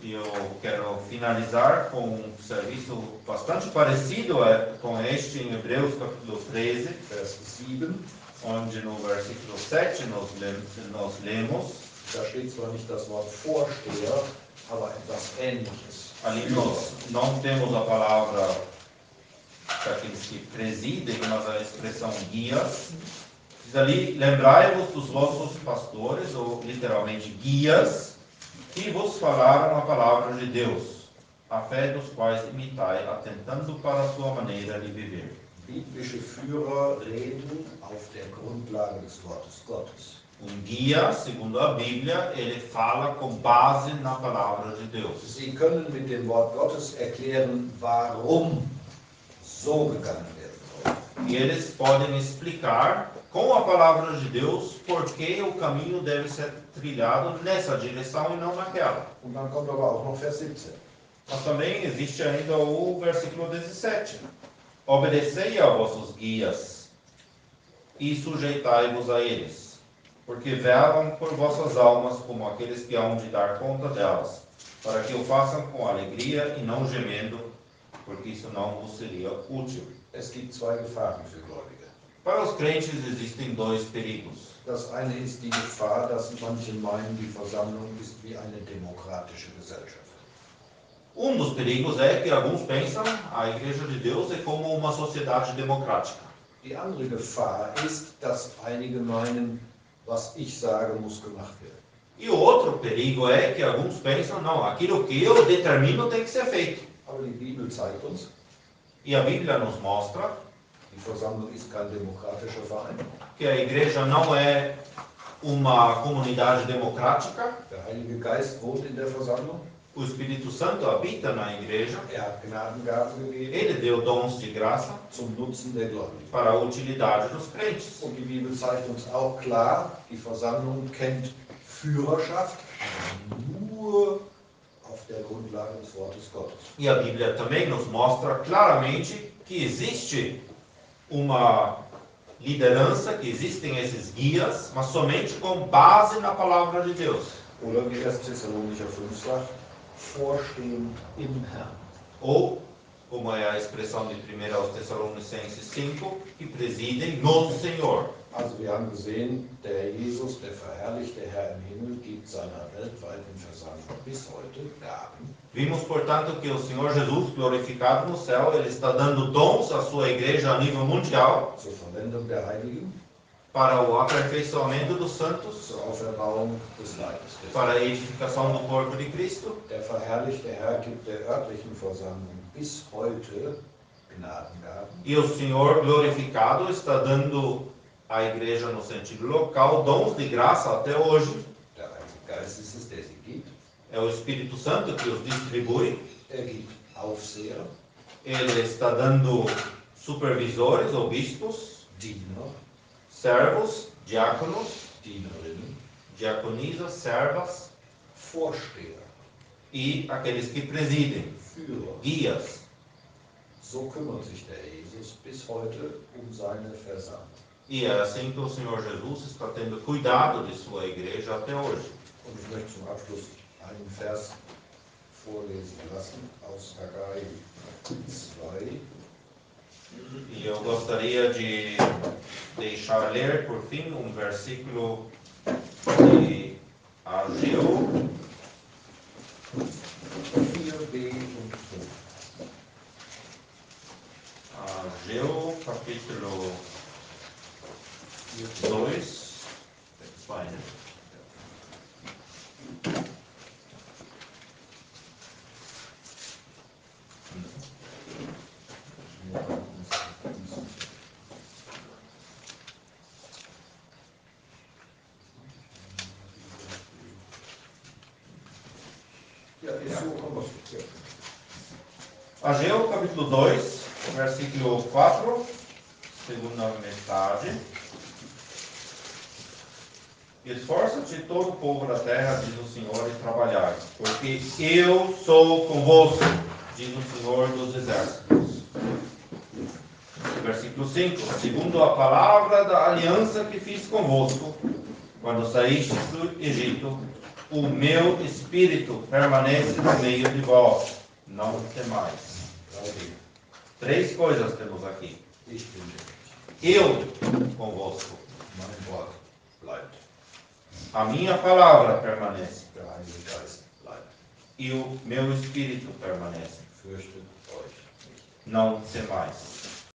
[SPEAKER 1] E eu quero finalizar com um serviço bastante parecido com este em Hebreus capítulo 13,
[SPEAKER 2] Vers 7.
[SPEAKER 1] onde no versículo 7 nós lemos,
[SPEAKER 2] Da steht zwar nicht das Wort Vorsteher, aber etwas Ähnliches.
[SPEAKER 1] ali nós não temos a palavra para aqueles que presidem, mas a expressão guias. Diz ali: lembrai-vos dos vossos pastores, ou literalmente guias, que vos falaram a palavra de Deus, a fé dos quais imitai, atentando para a sua maneira de viver.
[SPEAKER 2] Biblische Führer reden auf der Grundlage des Wortes Gottes.
[SPEAKER 1] Guia, segundo a Bíblia, ele fala com base na palavra de Deus.
[SPEAKER 2] Sie können mit dem Wort Gottes erklären, warum so gegangen werden soll.
[SPEAKER 1] E eles podem explicar com a palavra de Deus por que o caminho deve ser trilhado nessa direção e não naquela.
[SPEAKER 2] Und dann kommt aber auch noch Vers 17.
[SPEAKER 1] Mas também existe ainda o versículo 17. Obedecei a vossos guias e sujeitai-vos a eles, porque velam por vossas almas como aqueles que hão de dar conta delas, para que o façam com alegria e não gemendo, porque isso não vos seria útil.
[SPEAKER 2] Es gibt zwei Gefahren für Gläubige.
[SPEAKER 1] Para os crentes existem dois perigos.
[SPEAKER 2] Das eine ist die Gefahr, dass manche meinen, die Versammlung ist wie eine demokratische Gesellschaft.
[SPEAKER 1] Dos perigos é que alguns pensam a Igreja de Deus é como uma sociedade democrática.
[SPEAKER 2] Die andere Gefahr ist, dass einige meinen, was ich sage, muss gemacht werden.
[SPEAKER 1] E o outro perigo é que alguns pensam, não, aquilo que eu determino tem que ser feito.
[SPEAKER 2] Aber die Bibel zeigt uns,
[SPEAKER 1] E a Bíblia nos mostra
[SPEAKER 2] die Versammlung ist kein demokratischer Verein.
[SPEAKER 1] que a igreja não é uma comunidade democrática.
[SPEAKER 2] Der Heilige Geist wohnt in der Versammlung.
[SPEAKER 1] O Espírito Santo habita na igreja.
[SPEAKER 2] Er hat Gnadengaben gegeben
[SPEAKER 1] Ele deu dons de graça
[SPEAKER 2] zum Nutzen der Gläubigen.
[SPEAKER 1] para a utilidade dos crentes.
[SPEAKER 2] Und die Bibel zeigt uns auch klar, die Versammlung kennt Führerschaft nur auf der Grundlage des Wortes Gottes.
[SPEAKER 1] E a Bíblia também nos mostra claramente que existe uma liderança, que existem esses guias, mas somente com base na palavra de Deus.
[SPEAKER 2] Oder wie 1. Thessalonicher 5 sagt, vorstehen im Herrn.
[SPEAKER 1] Ou, como é a expressão de 1 aos Tessalonicenses 5, que presidem no Senhor.
[SPEAKER 2] Also wir haben gesehen, der Jesus, der verherrlichte Herr im Himmel, gibt seiner weltweiten Versammlung bis heute Gaben.
[SPEAKER 1] Vimos, portanto, que o Senhor Jesus, glorificado no céu, ele está dando dons à sua igreja a nível mundial
[SPEAKER 2] Zur Verwendung der Heiligen,
[SPEAKER 1] para o aperfeiçoamento dos santos,
[SPEAKER 2] zur Auferbauung des Leibes Christi.
[SPEAKER 1] para a edificação do corpo de Cristo.
[SPEAKER 2] Der verherrlichte Herr gibt der örtlichen Versammlung bis heute Gnadengaben,
[SPEAKER 1] E o Senhor glorificado está dando à igreja no sentido local dons de graça até hoje.
[SPEAKER 2] der Heilige Geist ist es, der sie gibt.
[SPEAKER 1] É o Espírito Santo que os distribui.
[SPEAKER 2] Er gibt Aufseher,
[SPEAKER 1] Ele está dando supervisores ou bispos,
[SPEAKER 2] Diener,
[SPEAKER 1] servos, diáconos,
[SPEAKER 2] Dienerinnen,
[SPEAKER 1] diaconisas, servas
[SPEAKER 2] Vorsteher,
[SPEAKER 1] e aqueles que presidem,
[SPEAKER 2] Führer.
[SPEAKER 1] guias.
[SPEAKER 2] So kümmert sich der Jesus bis heute um seine Versammlung.
[SPEAKER 1] E é assim que o Senhor Jesus está tendo cuidado de sua igreja até hoje.
[SPEAKER 2] Und ich möchte zum Abschluss einen Vers vorlesen lassen aus Haggai 2.
[SPEAKER 1] E eu gostaria de deixar ler, por fim, um versículo de Ageu,
[SPEAKER 2] 4b und 5.
[SPEAKER 1] Ageu, capítulo 2. Vai, né?
[SPEAKER 2] Ja, ist so, komm was. Ja.
[SPEAKER 1] Ageu, capítulo 2, versículo 4, segunda metade. Esforça-te todo o povo da terra, diz o Senhor, e trabalhai, porque eu sou convosco, diz o Senhor dos exércitos. Versículo 5. Segundo a palavra da aliança que fiz convosco, quando saístes do Egito, o meu espírito permanece no meio de vós, não temais. Três coisas temos aqui.
[SPEAKER 2] Ich bin mit
[SPEAKER 1] Eu convosco.
[SPEAKER 2] Mein Wort bleibt.
[SPEAKER 1] A minha palavra permanece.
[SPEAKER 2] Der Heilige Geist bleibt.
[SPEAKER 1] E o meu espírito permanece.
[SPEAKER 2] Fürchtet euch nicht.
[SPEAKER 1] Não temais.